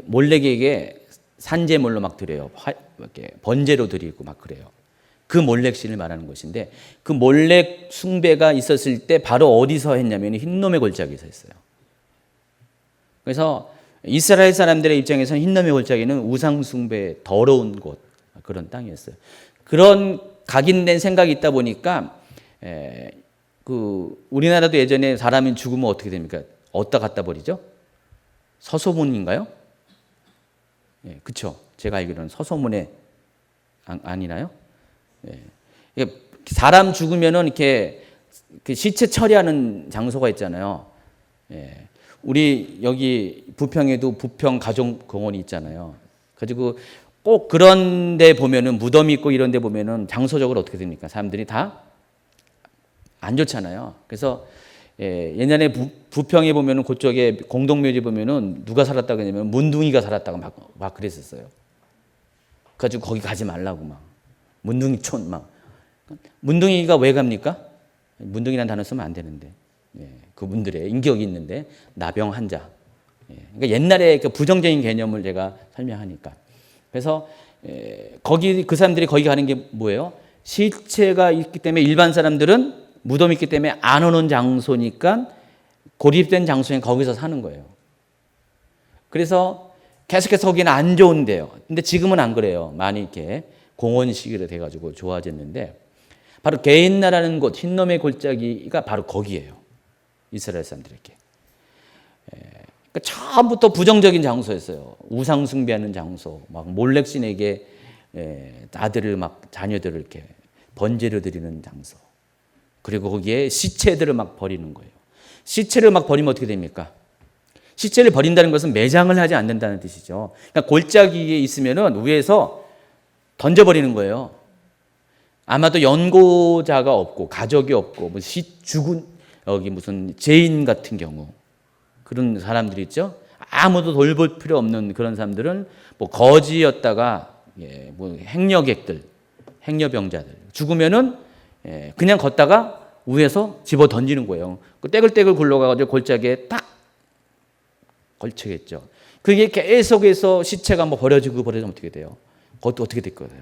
몰렉에게 산제물로 막 드려요. 이렇게 번제로 드리고 막 그래요. 그 몰렉 신을 말하는 것인데, 그 몰렉 숭배가 있었을 때 바로 어디서 했냐면 흰놈의 골짜기에서 했어요. 그래서 이스라엘 사람들의 입장에서는 흰놈의 골짜기는 우상 숭배 더러운 곳, 그런 땅이었어요. 그런 각인된 생각이 있다 보니까 그 우리나라도 예전에 사람이 죽으면 어떻게 됩니까? 어디다 갖다 버리죠? 서소문인가요? 그렇죠. 제가 알기로는 서소문에 아니나요? 사람 죽으면은 이렇게 그 시체 처리하는 장소가 있잖아요. 우리 여기 부평에도 부평 가족공원이 있잖아요. 가지고 꼭 그런 데 보면은 무덤이 있고 이런 데 보면은 장소적으로 어떻게 됩니까? 사람들이 다 안 좋잖아요. 그래서 옛날에 부평에 보면은 그쪽에 공동묘지 보면은 누가 살았다고 하냐면 문둥이가 살았다고 막 그랬었어요. 가지고 거기 가지 말라고 막 문둥이촌 막. 문둥이가 왜 갑니까? 문둥이라는 단어 쓰면 안 되는데. 그분들의 인격이 있는데 나병 환자. 그러니까 옛날에 그 부정적인 개념을 제가 설명하니까. 그래서 거기 그 사람들이 거기 가는 게 뭐예요? 시체가 있기 때문에 일반 사람들은 무덤이 있기 때문에 안 오는 장소니까 고립된 장소에 거기서 사는 거예요. 그래서 계속해서 거기는 안 좋은데요. 근데 지금은 안 그래요. 많이 이렇게 공원 시기로 돼가지고 좋아졌는데, 바로 게인나라는 곳, 흰놈의 골짜기가 바로 거기예요. 이스라엘 사람들에게. 그러니까 처음부터 부정적인 장소였어요. 우상 숭배하는 장소, 막 몰렉신에게 아들을 막 자녀들을 이렇게 번제로 드리는 장소. 그리고 거기에 시체들을 막 버리는 거예요. 시체를 막 버리면 어떻게 됩니까? 시체를 버린다는 것은 매장을 하지 않는다는 뜻이죠. 그러니까 골짜기에 있으면은 위에서 던져버리는 거예요. 아마도 연고자가 없고 가족이 없고 뭐 죽은 여기 무슨 죄인 같은 경우 그런 사람들이 있죠. 아무도 돌볼 필요 없는 그런 사람들은 뭐 거지였다가 뭐 행여객들, 행여병자들 죽으면은 그냥 걷다가 위에서 집어 던지는 거예요. 그 떼글떼글 굴러가가지고 골짜기에 딱 걸치겠죠. 그게 계속해서 시체가 뭐 버려지면 어떻게 돼요? 그것도 어떻게 될 거예요?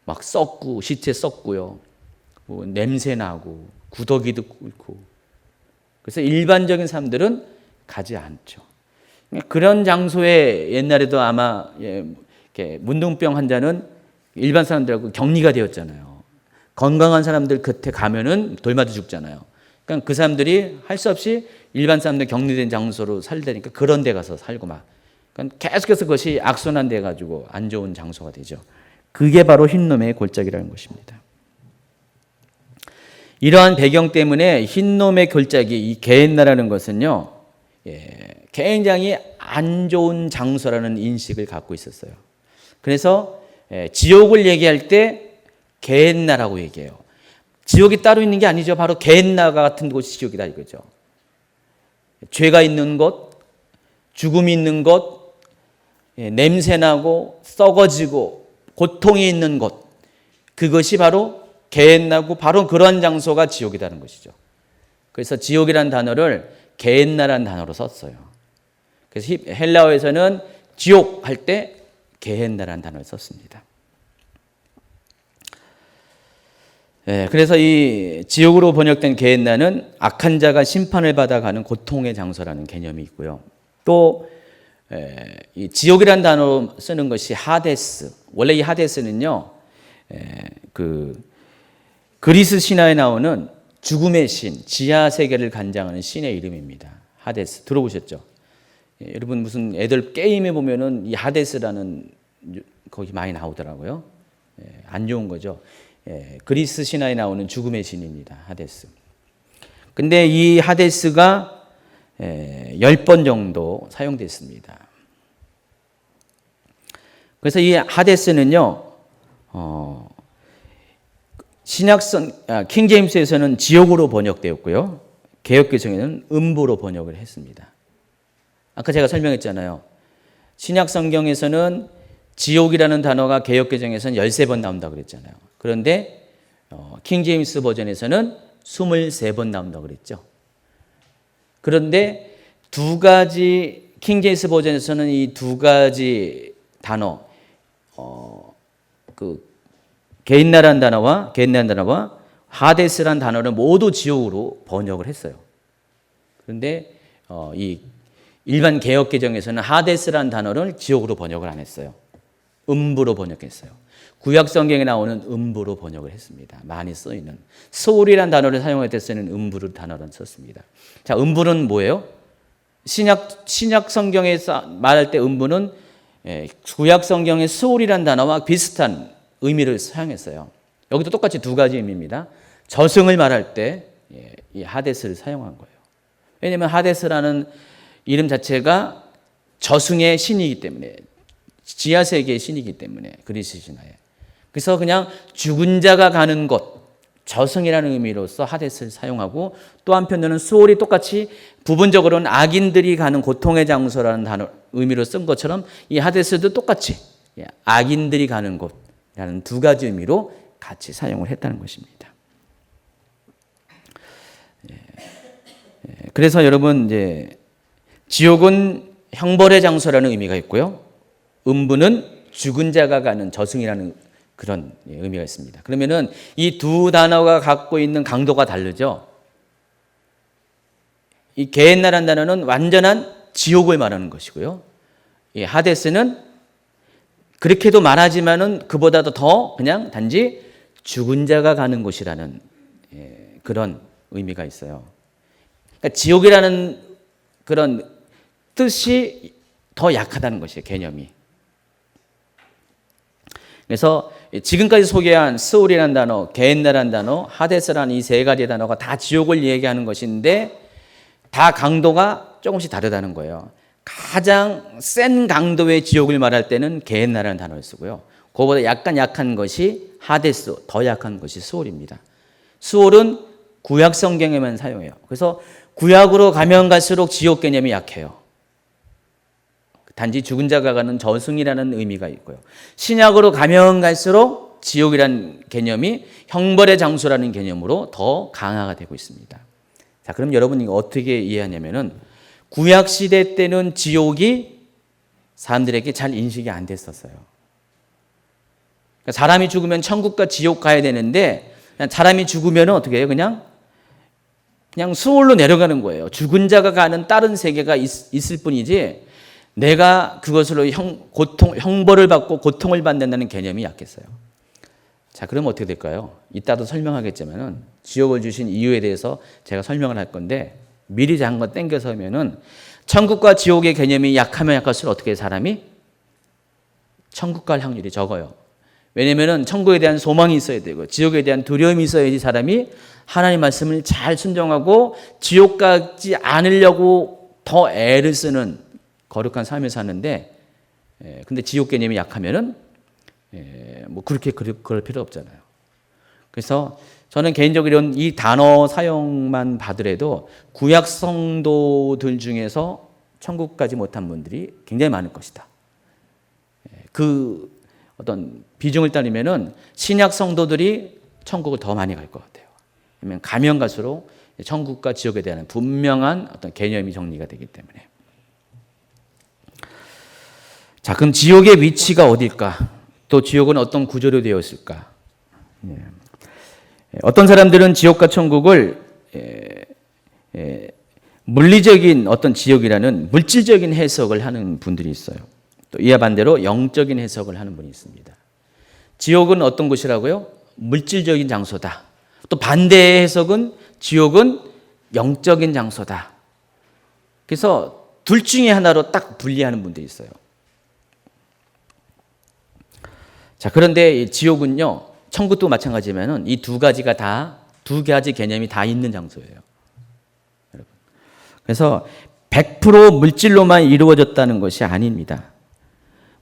막 썩고 시체 썩고요. 뭐 냄새 나고 구더기도 끓고. 그래서 일반적인 사람들은 가지 않죠. 그런 장소에 옛날에도 아마 문둥병 환자는 일반 사람들하고 격리가 되었잖아요. 건강한 사람들 곁에 가면은 돌맞아 죽잖아요. 그러니까 그 사람들이 할 수 없이 일반 사람들 격리된 장소로 살다니까 그런 데 가서 살고 막. 그러니까 계속해서 그것이 악순환돼 가지고 안 좋은 장소가 되죠. 그게 바로 흰놈의 골짜기라는 것입니다. 이러한 배경 때문에 흰놈의 골짜기, 이 게인나라는 것은요, 굉장히 안 좋은 장소라는 인식을 갖고 있었어요. 그래서 지옥을 얘기할 때 게인나라고 얘기해요. 지옥이 따로 있는 게 아니죠. 바로 게인나 같은 곳이 지옥이다 이거죠. 죄가 있는 곳, 죽음이 있는 곳, 냄새나고 썩어지고 고통이 있는 곳, 그것이 바로 게인나고 바로 그러한 장소가 지옥이라는 것이죠. 그래서 지옥이라는 단어를 게인나라는 단어로 썼어요. 그래서 헬라어에서는 지옥 할 때 게헨나라는 단어를 썼습니다. 그래서 이 지옥으로 번역된 게헨나는 악한 자가 심판을 받아가는 고통의 장소라는 개념이 있고요. 또 이 지옥이라는 단어 쓰는 것이 하데스. 원래 이 하데스는요, 그 그리스 신화에 나오는 죽음의 신, 지하 세계를 관장하는 신의 이름입니다. 하데스 들어보셨죠? 여러분 무슨 애들 게임에 보면은 이 하데스라는 거기 많이 나오더라고요. 안 좋은 거죠. 그리스 신화에 나오는 죽음의 신입니다. 하데스. 근데 이 하데스가 10번 정도 사용됐습니다. 그래서 이 하데스는요, 킹 제임스에서는 지옥으로 번역되었고요. 개역개정에는 음부로 번역을 했습니다. 아까 제가 설명했잖아요. 신약 성경에서는 지옥이라는 단어가 개역개정에서는 13번 나온다고 그랬잖아요. 그런데 킹 제임스 버전에서는 23번 나온다고 그랬죠. 그런데 두 가지 킹 제임스 버전에서는 이 두 가지 단어, 그 게인나라는 단어와 하데스라는 단어를 모두 지옥으로 번역을 했어요. 그런데 이 일반 개역 개정에서는 하데스라는 단어를 지옥으로 번역을 안 했어요. 음부로 번역했어요. 구약 성경에 나오는 음부로 번역을 했습니다. 많이 쓰이는 소울이라는 단어를 사용할 때 쓰는 음부로 단어를 썼습니다. 자, 음부는 뭐예요? 신약 성경에서 말할 때 음부는 구약 성경의 소울이라는 단어와 비슷한 의미를 사용했어요. 여기도 똑같이 두 가지 의미입니다. 저승을 말할 때 이 하데스를 사용한 거예요. 왜냐하면 하데스라는 이름 자체가 저승의 신이기 때문에, 지하세계의 신이기 때문에, 그리스 신화에. 그래서 그냥 죽은 자가 가는 곳, 저승이라는 의미로서 하데스를 사용하고, 또 한편으로는 수월이 똑같이 부분적으로는 악인들이 가는 고통의 장소라는 단어 의미로 쓴 것처럼 이 하데스도 똑같이 악인들이 가는 곳이라는 두 가지 의미로 같이 사용을 했다는 것입니다. 그래서 여러분 이제 지옥은 형벌의 장소라는 의미가 있고요. 음부는 죽은 자가 가는 저승이라는 그런 의미가 있습니다. 그러면은 이 두 단어가 갖고 있는 강도가 다르죠. 이 게헨나라는 단어는 완전한 지옥을 말하는 것이고요. 이 하데스는 그렇게도 말하지만은 그보다도 더 그냥 단지 죽은 자가 가는 곳이라는 그런 의미가 있어요. 그러니까 지옥이라는 그런 뜻이 더 약하다는 것이에요, 개념이. 그래서 지금까지 소개한 스올이라는 단어, 게헨나라는 단어, 하데스라는 이 세 가지 단어가 다 지옥을 얘기하는 것인데 다 강도가 조금씩 다르다는 거예요. 가장 센 강도의 지옥을 말할 때는 게헨나라는 단어를 쓰고요. 그거보다 약간 약한 것이 하데스, 더 약한 것이 스올입니다. 스올은 구약 성경에만 사용해요. 그래서 구약으로 가면 갈수록 지옥 개념이 약해요. 단지 죽은 자가 가는 저승이라는 의미가 있고요. 신약으로 가면 갈수록 지옥이라는 개념이 형벌의 장소라는 개념으로 더 강화가 되고 있습니다. 자, 그럼 여러분이 어떻게 이해하냐면은 구약 시대 때는 지옥이 사람들에게 잘 인식이 안 됐었어요. 그러니까 사람이 죽으면 천국과 지옥 가야 되는데 사람이 죽으면 어떻게 해요? 그냥 수월로 내려가는 거예요. 죽은 자가 가는 다른 세계가 있을 뿐이지 내가 그것으로 형벌을 받고 고통을 받는다는 개념이 약했어요. 자, 그럼 어떻게 될까요? 이따도 설명하겠지만은 지옥을 주신 이유에 대해서 제가 설명을 할 건데 미리 잠깐 땡겨서 하면은 천국과 지옥의 개념이 약하면 약할수록 어떻게 사람이 천국 갈 확률이 적어요. 왜냐면은 천국에 대한 소망이 있어야 되고 지옥에 대한 두려움이 있어야지 사람이 하나님 말씀을 잘 순종하고 지옥 가지 않으려고 더 애를 쓰는 거룩한 삶을 사는데, 근데 지옥 개념이 약하면은 뭐 그렇게 그럴 필요 없잖아요. 그래서 저는 개인적으로 이 단어 사용만 봐더라도 구약 성도들 중에서 천국 가지 못한 분들이 굉장히 많을 것이다. 그 어떤 비중을 따지면은 신약 성도들이 천국을 더 많이 갈 것 같아요. 왜냐하면 가면 갈수록 천국과 지옥에 대한 분명한 어떤 개념이 정리가 되기 때문에. 자, 그럼 지옥의 위치가 어딜까? 또 지옥은 어떤 구조로 되어 있을까? 어떤 사람들은 지옥과 천국을 물리적인 어떤 지옥이라는 물질적인 해석을 하는 분들이 있어요. 또 이와 반대로 영적인 해석을 하는 분이 있습니다. 지옥은 어떤 곳이라고요? 물질적인 장소다. 또 반대의 해석은 지옥은 영적인 장소다. 그래서 둘 중에 하나로 딱 분리하는 분들이 있어요. 자, 그런데 지옥은요, 천국도 마찬가지지만은 이 두 가지 개념이 다 있는 장소예요. 여러분. 그래서 100% 물질로만 이루어졌다는 것이 아닙니다.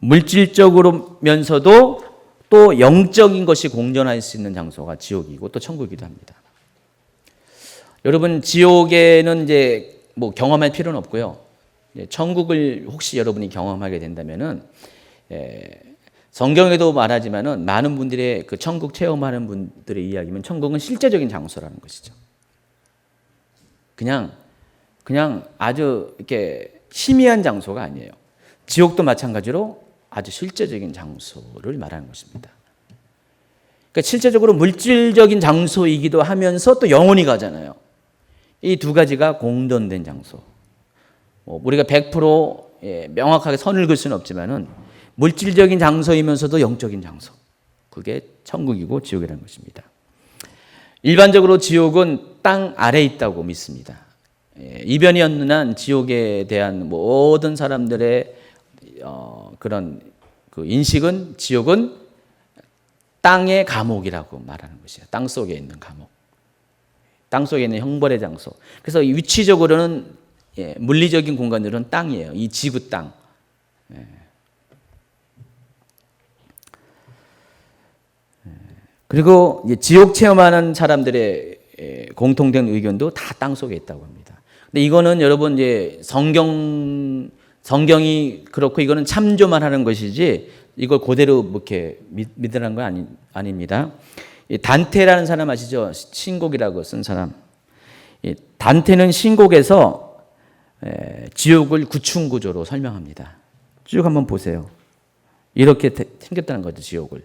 물질적으로면서도 또 영적인 것이 공존할 수 있는 장소가 지옥이고 또 천국이기도 합니다. 여러분, 지옥에는 이제 뭐 경험할 필요는 없고요. 천국을 혹시 여러분이 경험하게 된다면은 성경에도 말하지만은 많은 분들의 그 천국 체험하는 분들의 이야기면 천국은 실제적인 장소라는 것이죠. 그냥 아주 이렇게 희미한 장소가 아니에요. 지옥도 마찬가지로 아주 실제적인 장소를 말하는 것입니다. 그러니까 실제적으로 물질적인 장소이기도 하면서 또 영혼이 가잖아요. 이 두 가지가 공존된 장소. 우리가 100% 명확하게 선을 그을 수는 없지만은 물질적인 장소이면서도 영적인 장소. 그게 천국이고 지옥이라는 것입니다. 일반적으로 지옥은 땅 아래에 있다고 믿습니다. 이변이 없는 지옥에 대한 모든 사람들의 그런 그 인식은 지옥은 땅의 감옥이라고 말하는 것이에요. 땅 속에 있는 감옥. 땅 속에 있는 형벌의 장소. 그래서 위치적으로는 물리적인 공간들은 땅이에요. 이 지구 땅. 그리고 지옥 체험하는 사람들의 공통된 의견도 다 땅 속에 있다고 합니다. 근데 이거는 여러분 이제 성경이 그렇고 이거는 참조만 하는 것이지 이걸 그대로 이렇게 믿으라는 건 아닙니다. 단테라는 사람 아시죠? 신곡이라고 쓴 사람. 단테는 신곡에서 지옥을 구충 구조로 설명합니다. 쭉 한번 보세요. 이렇게 생겼다는 거죠, 지옥을.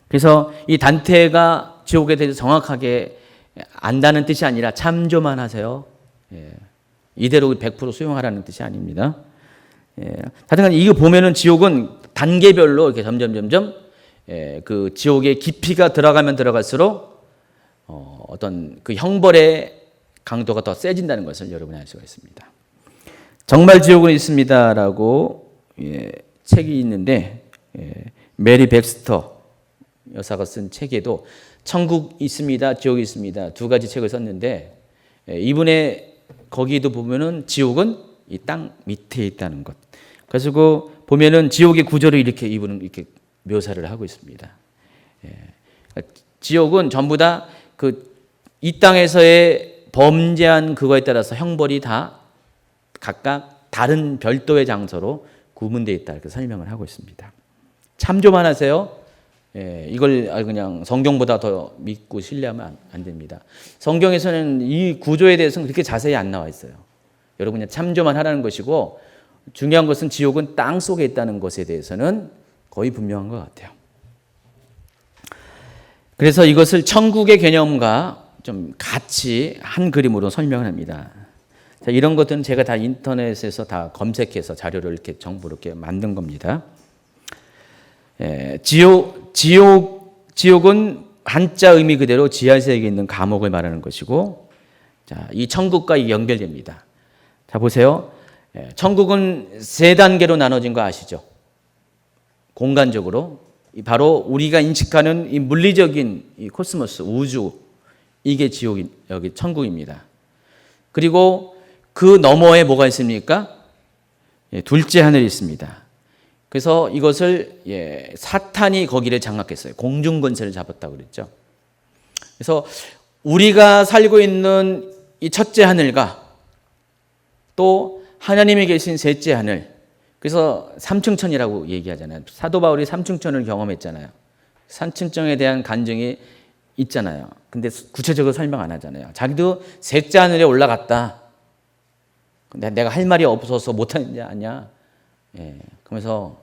그래서 이 단테가 지옥에 대해서 정확하게 안다는 뜻이 아니라 참조만 하세요. 이대로 100% 수용하라는 뜻이 아닙니다. 하여튼 이거 보면은 지옥은 단계별로 이렇게 점점 그 지옥의 깊이가 들어가면 들어갈수록 어떤 그 형벌의 강도가 더 세진다는 것을 여러분이 알 수가 있습니다. 정말 지옥은 있습니다라고 책이 있는데 메리 백스터 여사가 쓴 책에도 천국 있습니다, 지옥이 있습니다 두 가지 책을 썼는데 이분의 거기도 보면은 지옥은 이 땅 밑에 있다는 것. 그래서 그 보면은 지옥의 구조를 이렇게 이분은 이렇게 묘사를 하고 있습니다. 지옥은 전부 다 그 이 땅에서의 범죄한 그거에 따라서 형벌이 다 각각 다른 별도의 장소로 구분되어 있다 이렇게 설명을 하고 있습니다. 참조만 하세요. 이걸 그냥 성경보다 더 믿고 신뢰하면 안 됩니다. 성경에서는 이 구조에 대해서는 그렇게 자세히 안 나와 있어요. 여러분 그냥 참조만 하라는 것이고 중요한 것은 지옥은 땅 속에 있다는 것에 대해서는 거의 분명한 것 같아요. 그래서 이것을 천국의 개념과 좀 같이 한 그림으로 설명을 합니다. 자, 이런 것들은 제가 다 인터넷에서 다 검색해서 자료를 이렇게 정보를 이렇게 만든 겁니다. 지옥은 한자 의미 그대로 지하세계에 있는 감옥을 말하는 것이고, 자, 이 천국과 연결됩니다. 자, 보세요. 천국은 세 단계로 나눠진 거 아시죠? 공간적으로 바로 우리가 인식하는 이 물리적인 이 코스모스 우주 이게 여기 천국입니다. 그리고 그 너머에 뭐가 있습니까? 둘째 하늘이 있습니다. 그래서 이것을 사탄이 거기를 장악했어요. 공중 권세를 잡았다고 그랬죠. 그래서 우리가 살고 있는 이 첫째 하늘과 또 하나님이 계신 셋째 하늘, 그래서 삼층천이라고 얘기하잖아요. 사도 바울이 삼층천을 경험했잖아요. 삼층천에 대한 간증이 있잖아요. 근데 구체적으로 설명 안 하잖아요. 자기도 셋째 하늘에 올라갔다. 근데 내가 할 말이 없어서 못하는 게 아니야. 그러면서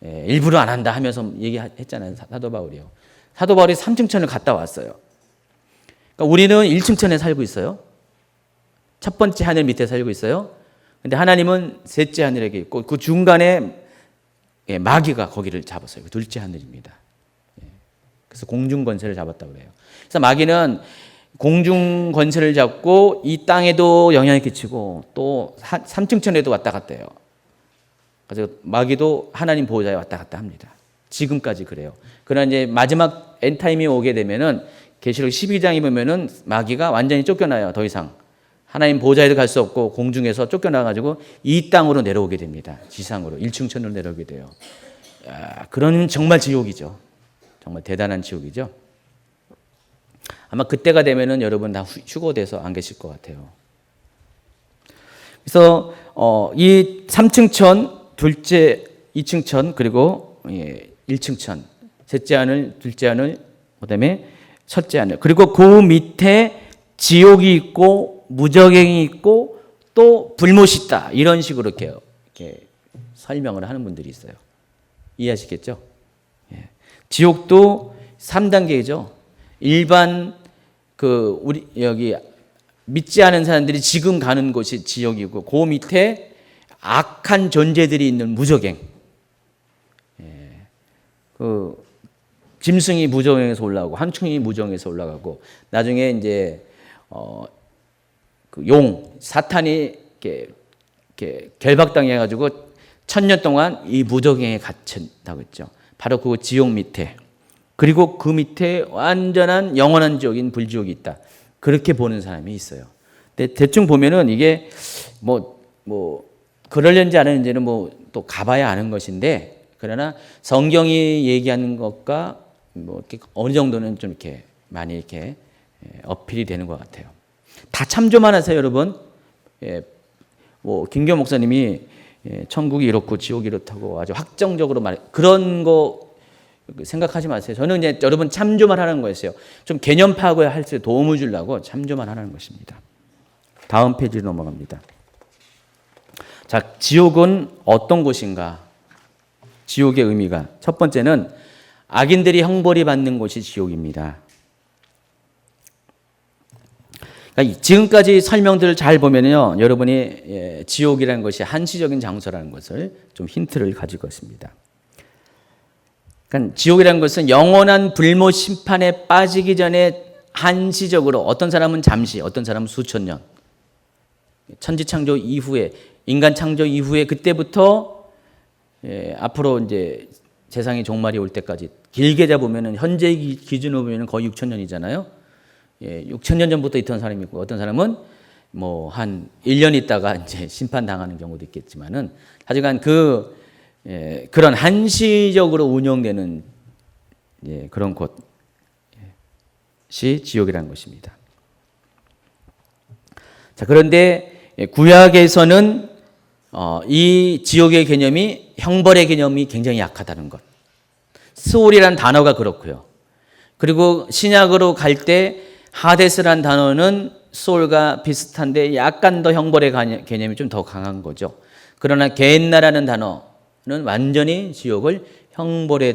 일부러 안 한다 하면서 얘기했잖아요. 사도 바울이요. 사도 바울이 삼층천을 갔다 왔어요. 그러니까 우리는 1층천에 살고 있어요. 첫 번째 하늘 밑에 살고 있어요. 근데 하나님은 셋째 하늘에 있고 그 중간에 마귀가 거기를 잡았어요. 둘째 하늘입니다. 그래서 공중 권세를 잡았다고 그래요. 그래서 마귀는 공중 권세를 잡고 이 땅에도 영향을 끼치고 또 3층천에도 왔다 갔다 해요. 그래서 마귀도 하나님 보호자에 왔다 갔다 합니다. 지금까지 그래요. 그러나 이제 마지막 엔타임이 오게 되면은 계시록 12장에 보면은 마귀가 완전히 쫓겨나요. 더 이상 하나님 보호자에도 갈 수 없고 공중에서 쫓겨나가지고 이 땅으로 내려오게 됩니다. 지상으로 1층천으로 내려오게 돼요. 그런 정말 지옥이죠. 정말 대단한 지옥이죠. 아마 그때가 되면은 여러분 다 휴거돼서 안 계실 것 같아요. 그래서 이 3층천, 둘째 2층천, 그리고 1층천, 셋째 하늘, 둘째 하늘, 그다음에 첫째 하늘, 그리고 그 밑에 지옥이 있고 무저갱이 있고 또 불못이 있다. 이런 식으로 이렇게 설명을 하는 분들이 있어요. 이해하시겠죠? 지옥도 3단계죠. 일반 우리 여기 믿지 않은 사람들이 지금 가는 곳이 지옥이고 그 밑에 악한 존재들이 있는 무저갱. 짐승이 무저갱에서 올라가고 한충이 무저갱에서 올라가고 나중에 이제 용 사탄이 이렇게 결박당해 가지고 1000년 동안 이 무저갱에 갇힌다고 했죠. 바로 그 지옥 밑에. 그리고 그 밑에 완전한 영원한 지옥인 불지옥이 있다. 그렇게 보는 사람이 있어요. 근데 대충 보면은 이게 그러려는지 안 하는지는 또 가봐야 아는 것인데, 그러나 성경이 얘기하는 것과 이렇게 어느 정도는 좀 이렇게 많이 이렇게 어필이 되는 것 같아요. 다 참조만 하세요, 여러분. 김교 목사님이 천국이 이렇고 지옥이 이렇다고 아주 확정적으로 그런 거 생각하지 마세요. 저는 이제 여러분 참조만 하는 거였어요. 좀 개념 파악을 할 때 도움을 주려고 참조만 하는 것입니다. 다음 페이지로 넘어갑니다. 자, 지옥은 어떤 곳인가? 지옥의 의미가 첫 번째는 악인들이 형벌이 받는 곳이 지옥입니다. 그러니까 지금까지 설명들을 잘 보면요, 여러분이 지옥이라는 것이 한시적인 장소라는 것을 좀 힌트를 가지고 있습니다. 그러니까 지옥이라는 것은 영원한 불모 심판에 빠지기 전에 한시적으로, 어떤 사람은 잠시, 어떤 사람은 수천 년, 천지 창조 이후에, 인간 창조 이후에 그때부터 앞으로 이제 세상의 종말이 올 때까지 길게 잡으면 현재 기준으로 보면 거의 6천 년이잖아요. 6천 년 전부터 있던 사람이 있고, 어떤 사람은 뭐 한 1년 있다가 이제 심판 당하는 경우도 있겠지만은, 하여간 그런 한시적으로 운영되는 그런 곳이 지옥이라는 것입니다. 자, 그런데 구약에서는 이 지옥의 개념이, 형벌의 개념이 굉장히 약하다는 것. 스올이라는 단어가 그렇고요. 그리고 신약으로 갈 때 하데스라는 단어는 스올과 비슷한데 약간 더 형벌의 개념이 좀 더 강한 거죠. 그러나 게엔나라는 단어는 완전히 지옥을 형벌의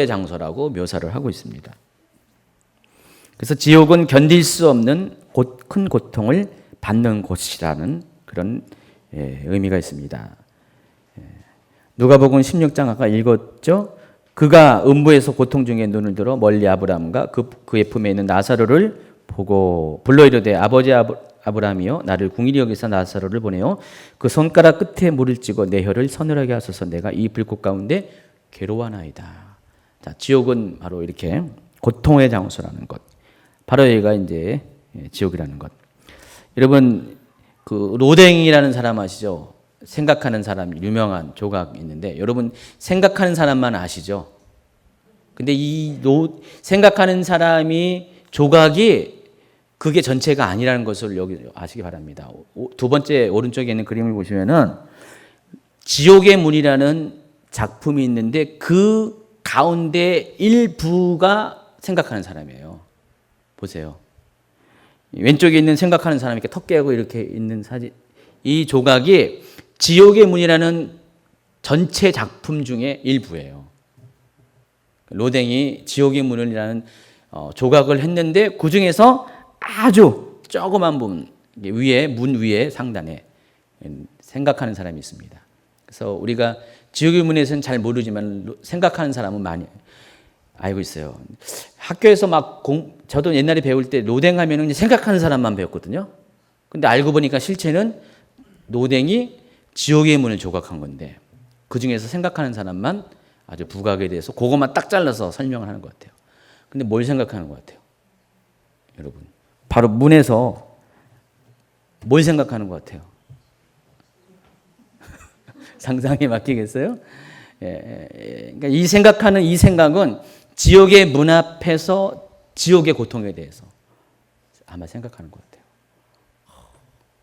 장소라고 묘사를 하고 있습니다. 그래서 지옥은 견딜 수 없는 큰 고통을 받는 곳이라는 그런 의미가 있습니다. 누가복음 16장 아까 읽었죠? 그가 음부에서 고통 중에 눈을 들어 멀리 아브라함과 그의 품에 있는 나사로를 보고 불러 이르되 아버지 아브라함이여 나를 궁일이 여기서 나사로를 보내어 그 손가락 끝에 물을 찍어 내 혀를 서늘하게 하소서 내가 이 불꽃 가운데 괴로워하나이다. 자, 지옥은 바로 이렇게 고통의 장소라는 것. 바로 여기가 이제 지옥이라는 것. 여러분, 그 로댕이라는 사람 아시죠? 생각하는 사람, 유명한 조각 있는데, 여러분 생각하는 사람만 아시죠? 근데 생각하는 사람이 조각이 그게 전체가 아니라는 것을 여기 아시기 바랍니다. 두 번째 오른쪽에 있는 그림을 보시면은 지옥의 문이라는 작품이 있는데 그 가운데 일부가 생각하는 사람이에요. 보세요. 왼쪽에 있는 생각하는 사람이 이렇게 턱 깨고 이렇게 있는 사진, 이 조각이 지옥의 문이라는 전체 작품 중에 일부예요. 로댕이 지옥의 문이라는 조각을 했는데 그 중에서 아주 조그만 부분 위에, 문 위에 상단에 생각하는 사람이 있습니다. 그래서 우리가 지옥의 문에서는 잘 모르지만 생각하는 사람은 많이 알고 있어요. 학교에서 저도 옛날에 배울 때 로댕 하면은 생각하는 사람만 배웠거든요. 근데 알고 보니까 실체는 로댕이 지옥의 문을 조각한 건데 그 중에서 생각하는 사람만 아주 부각에 대해서 그것만 딱 잘라서 설명을 하는 것 같아요. 근데 뭘 생각하는 것 같아요? 여러분. 바로 문에서 뭘 생각하는 것 같아요? 상상에 맡기겠어요? 그러니까 이 생각은 지옥의 문 앞에서 지옥의 고통에 대해서 아마 생각하는 것 같아요.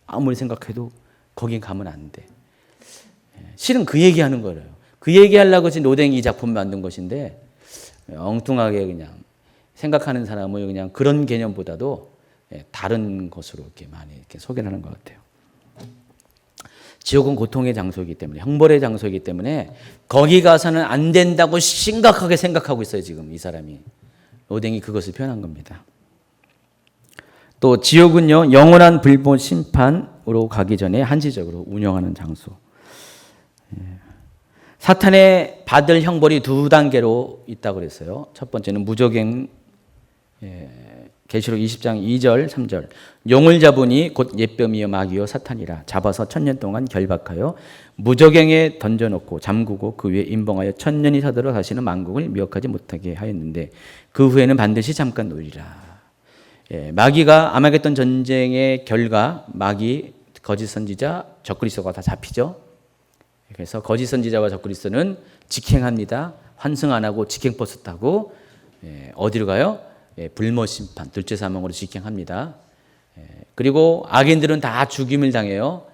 아무리 생각해도 거긴 가면 안 돼. 실은 그 얘기하는 거예요. 그 얘기하려고 지금 로댕이 이 작품 만든 것인데 엉뚱하게 그냥 생각하는 사람은 그냥 그런 개념보다도 다른 것으로 이렇게 많이 이렇게 소개를 하는 것 같아요. 지옥은 고통의 장소이기 때문에, 형벌의 장소이기 때문에 거기 가서는 안 된다고 심각하게 생각하고 있어요. 지금 이 사람이. 로댕이 그것을 표현한 겁니다. 또 지옥은요, 영원한 불법 심판으로 가기 전에 한시적으로 운영하는 장소. 사탄의 받을 형벌이 두 단계로 있다고 그랬어요. 첫 번째는 무저갱, 계시록 20장 2절 3절 용을 잡으니 곧 옛뱀이여 마귀여 사탄이라 잡아서 1000년 동안 결박하여 무저갱에 던져놓고 잠그고 그 위에 임봉하여 1000년이 사도록 다시는 만국을 미혹하지 못하게 하였는데 그 후에는 반드시 잠깐 놓으리라. 마귀가 아마겟돈 전쟁의 결과 마귀, 거짓 선지자, 적그리스도가 다 잡히죠. 그래서 거짓 선지자와 적그리스도는 직행합니다. 환승 안 하고 직행버스 타고 어디로 가요? 불모 심판, 둘째 사망으로 직행합니다. 그리고 악인들은 다 죽임을 당해요.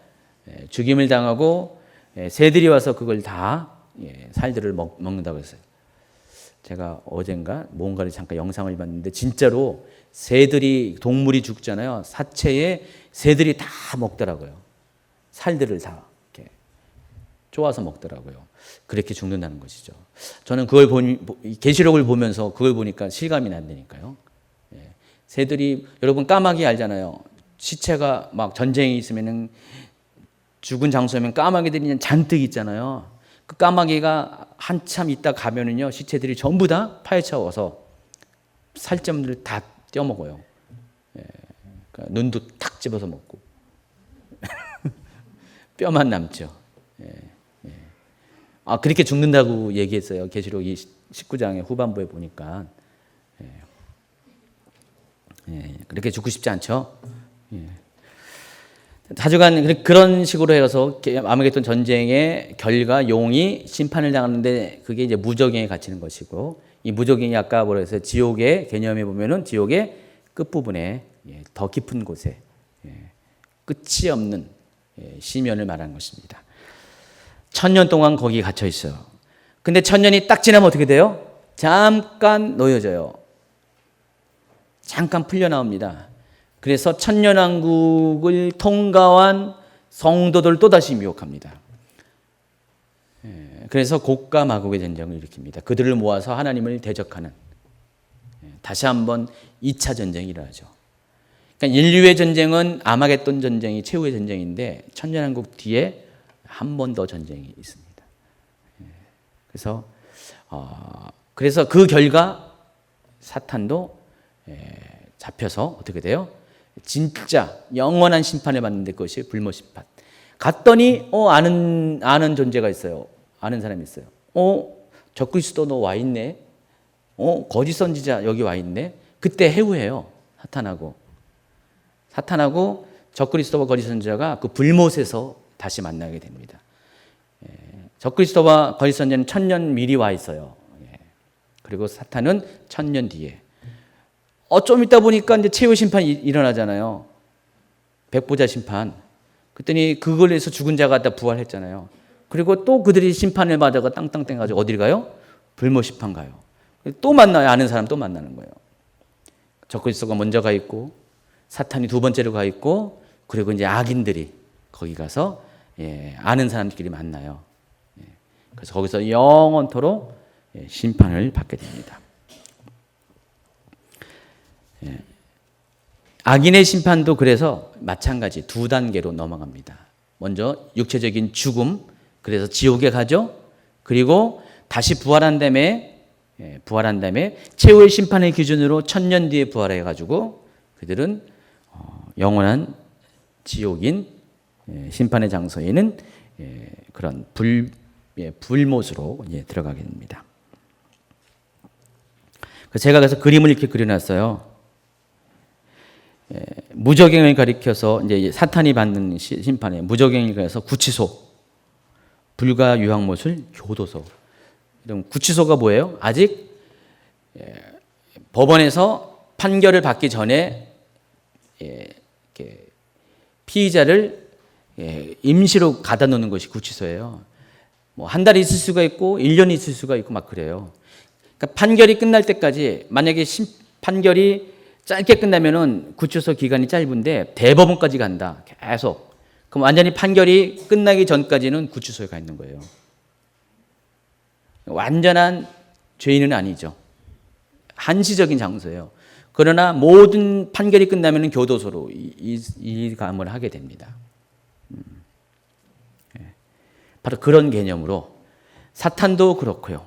죽임을 당하고 새들이 와서 그걸 다 살들을 먹는다고 했어요. 제가 어젠가 뭔가를 잠깐 영상을 봤는데 진짜로 새들이, 동물이 죽잖아요. 사체에 새들이 다 먹더라고요. 살들을 다 이렇게 쪼아서 먹더라고요. 그렇게 죽는다는 것이죠. 저는 그걸 계시록을 보면서 그걸 보니까 실감이 안 되니까요. 새들이 여러분 까마귀 알잖아요. 시체가 막 전쟁이 있으면은 죽은 장소면 까마귀들이 그냥 잔뜩 있잖아요. 그 까마귀가 한참 있다 가면은요 시체들이 전부 다 파헤쳐 서 살점들을 다 떼어먹어요. 예, 그러니까 눈도 탁 집어서 먹고 뼈만 남죠. 예, 예. 아 그렇게 죽는다고 얘기했어요. 계시록 19장의 후반부에 보니까 그렇게 죽고 싶지 않죠. 자주간 그런 식으로 해서 아마겟돈 전쟁의 결과 용이 심판을 당하는데 그게 이제 무적행에 갇히는 것이고 이 무적행이 아까 뭐라 해서 지옥의 개념에 보면은 지옥의 끝부분에 더 깊은 곳에 끝이 없는 시면을 말하는 것입니다. 1000년 동안 거기 갇혀 있어요. 근데 1000년이 딱 지나면 어떻게 돼요? 잠깐 놓여져요. 잠깐 풀려 나옵니다. 그래서 천년왕국을 통과한 성도들을 또다시 미혹합니다. 그래서 곡과 마곡의 전쟁을 일으킵니다. 그들을 모아서 하나님을 대적하는 다시 한번 2차 전쟁이 일어나죠. 그러니까 인류의 전쟁은 아마겟돈 전쟁이 최후의 전쟁인데 천년왕국 뒤에 한 번 더 전쟁이 있습니다. 그래서 그 결과 사탄도 잡혀서 어떻게 돼요? 진짜 영원한 심판을 받는 것이 불모 심판. 갔더니 아는 존재가 있어요. 아는 사람이 있어요. 적그리스도 너 와 있네. 거짓 선지자 여기 와 있네. 그때 해후해요. 사탄하고 적그리스도와 거짓 선지자가 그 불못에서 다시 만나게 됩니다. 적그리스도와 거짓 선지자는 1000년 미리 와 있어요. 그리고 사탄은 1000년 뒤에. 좀 있다 보니까 이제 최후 심판이 일어나잖아요. 백보자 심판. 그랬더니 그걸 해서 죽은 자가 다 부활했잖아요. 그리고 또 그들이 심판을 받아가 땅땅 땡가지고 어디를 가요? 불모 심판 가요. 또 만나요. 아는 사람 또 만나는 거예요. 적그리스도가 먼저 가 있고 사탄이 두 번째로 가 있고 그리고 이제 악인들이 거기 가서 아는 사람들끼리 만나요. 그래서 거기서 영원토록 심판을 받게 됩니다. 악인의 심판도 그래서 마찬가지 두 단계로 넘어갑니다. 먼저 육체적인 죽음, 그래서 지옥에 가죠. 그리고 다시 부활한 다음에 최후의 심판의 기준으로 1000년 뒤에 부활해 가지고 그들은 영원한 지옥인 심판의 장소에는 그런 불못으로 들어가게 됩니다. 제가 그래서 그림을 이렇게 그려놨어요. 무적행을 가리켜서 이제 사탄이 받는 심판에 무적행을 가리켜서 구치소, 불과 유황못을 교도소. 구치소가 뭐예요? 아직 법원에서 판결을 받기 전에 피의자를 임시로 가다 놓는 것이 구치소예요. 뭐 한 달이 있을 수가 있고 1년이 있을 수가 있고 막 그래요. 그러니까 판결이 끝날 때까지 만약에 판결이 짧게 끝나면은 구치소 기간이 짧은데 대법원까지 간다. 계속. 그럼 완전히 판결이 끝나기 전까지는 구치소에 가 있는 거예요. 완전한 죄인은 아니죠. 한시적인 장소예요. 그러나 모든 판결이 끝나면은 교도소로 이감을 하게 됩니다. 바로 그런 개념으로 사탄도 그렇고요.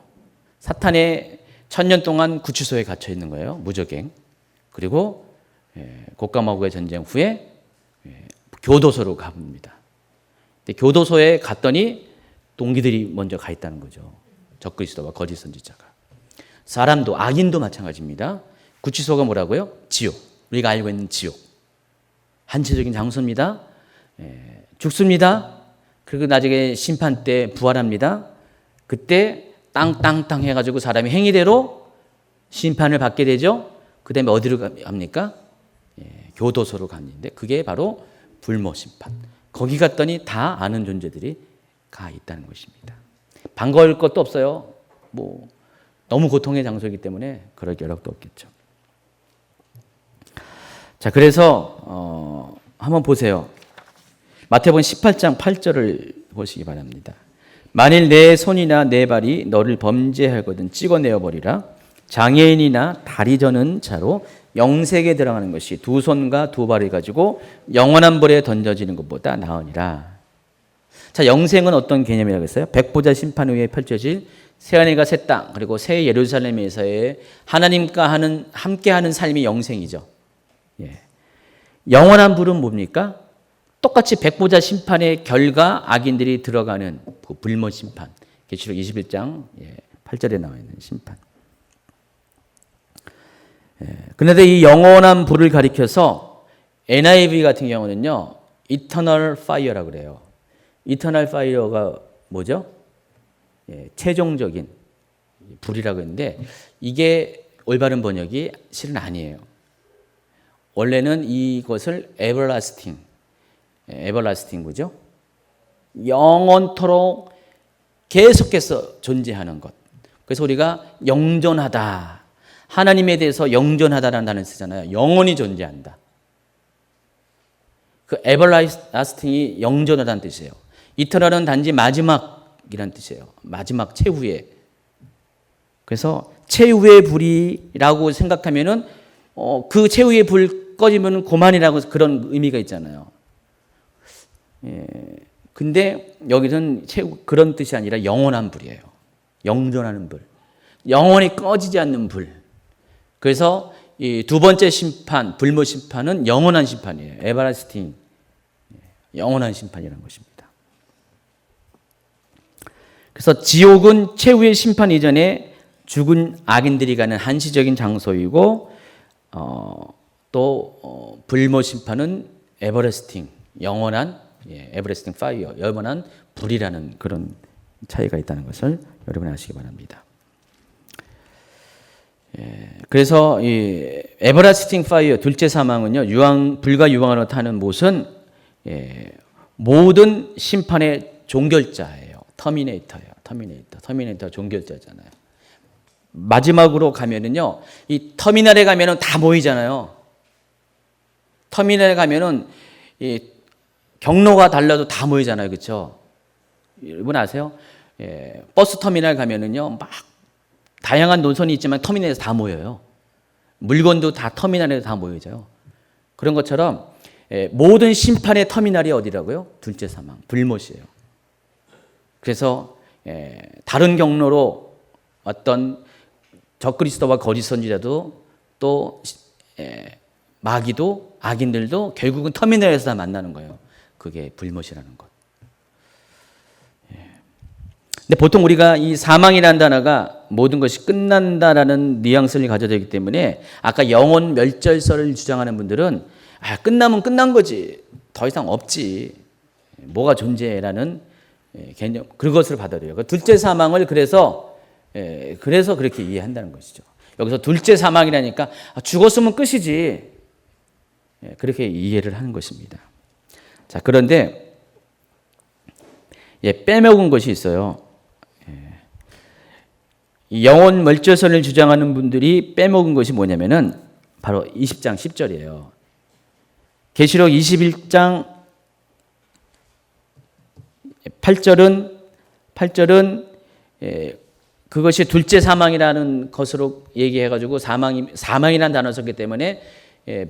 사탄의 1000년 동안 구치소에 갇혀 있는 거예요. 무적행. 그리고 곡과 마곡의 전쟁 후에 교도소로 갑니다. 근데 교도소에 갔더니 동기들이 먼저 가 있다는 거죠. 적그리스도와 거짓 선지자가. 사람도 악인도 마찬가지입니다. 구치소가 뭐라고요? 지옥. 우리가 알고 있는 지옥. 한시적인 장소입니다. 죽습니다. 그리고 나중에 심판 때 부활합니다. 그때 땅땅땅 해가지고 사람이 행위대로 심판을 받게 되죠. 그 다음에 어디로 갑니까? 교도소로 갔는데 그게 바로 불모 심판. 거기 갔더니 다 아는 존재들이 가 있다는 것입니다. 반가울 것도 없어요. 뭐 너무 고통의 장소이기 때문에 그럴 여력도 없겠죠. 자, 그래서 한번 보세요. 마태복음 18장 8절을 보시기 바랍니다. 만일 내 손이나 내 발이 너를 범죄하거든 찍어내어 버리라. 장애인이나 다리 저는 자로 영생에 들어가는 것이 두 손과 두 발을 가지고 영원한 불에 던져지는 것보다 나으니라. 자, 영생은 어떤 개념이라고 했어요? 백보자 심판 후에 펼쳐질 새하늘과 새 땅, 그리고 새 예루살렘에서의 하나님과 함께하는 삶이 영생이죠. 예. 영원한 불은 뭡니까? 똑같이 백보자 심판의 결과 악인들이 들어가는 그 불모 심판. 계시록 21장 8절에 나와 있는 심판. 그런데 이 영원한 불을 가리켜서 NIV 같은 경우는요, Eternal Fire라고 그래요. Eternal Fire가 뭐죠? 최종적인 불이라고 했는데 이게 올바른 번역이 실은 아니에요. 원래는 이것을 everlasting 뭐죠? 영원토록 계속해서 존재하는 것. 그래서 우리가 영존하다. 하나님에 대해서 영존하다라는 단어를 쓰잖아요. 영원히 존재한다. 그 everlasting이 영존하다는 뜻이에요. 이터널은 단지 마지막이라는 뜻이에요. 마지막 최후의. 그래서 최후의 불이라고 생각하면은 그 최후의 불 꺼지면 고만이라고 그런 의미가 있잖아요. 근데 여기는 그런 뜻이 아니라 영원한 불이에요. 영존하는 불. 영원히 꺼지지 않는 불. 그래서 이 두 번째 심판, 불모 심판은 영원한 심판이에요. 에버라스팅. 영원한 심판이라는 것입니다. 그래서 지옥은 최후의 심판 이전에 죽은 악인들이 가는 한시적인 장소이고 또 불모 심판은 에버레스팅, 영원한 에버레스팅 파이어, 영원한 불이라는 그런 차이가 있다는 것을 여러분이 아시기 바랍니다. 그래서 이 에버라스팅 파이어 둘째 사망은요, 불과 유황으로 타는 못은 모든 심판의 종결자예요. 터미네이터 종결자잖아요. 마지막으로 가면은요, 이 터미널에 가면은 다 모이잖아요. 터미널에 가면은 이 경로가 달라도 다 모이잖아요, 그렇죠? 여러분 아세요? 버스 터미널 가면은요, 막 다양한 노선이 있지만 터미널에서 다 모여요. 물건도 다 터미널에서 다 모여져요. 그런 것처럼 모든 심판의 터미널이 어디라고요? 둘째 사망, 불못이에요. 그래서 다른 경로로 어떤 적그리스도와 거짓 선지자도 또 마귀도 악인들도 결국은 터미널에서 다 만나는 거예요. 그게 불못이라는 것. 근데 보통 우리가 이 사망이라는 단어가 모든 것이 끝난다라는 뉘앙스를 가져야 되기 때문에 아까 영혼 멸절설을 주장하는 분들은 끝나면 끝난 거지. 더 이상 없지. 뭐가 존재라는 개념, 그것을 받아들여요. 둘째 사망을 그래서 그렇게 이해한다는 것이죠. 여기서 둘째 사망이라니까 죽었으면 끝이지. 그렇게 이해를 하는 것입니다. 자, 그런데 빼먹은 것이 있어요. 이 영혼 멸절설을 주장하는 분들이 빼먹은 것이 뭐냐면은 바로 20장 10절이에요. 계시록 21장 8절은 그것이 둘째 사망이라는 것으로 얘기해가지고 사망이라는 단어 썼기 때문에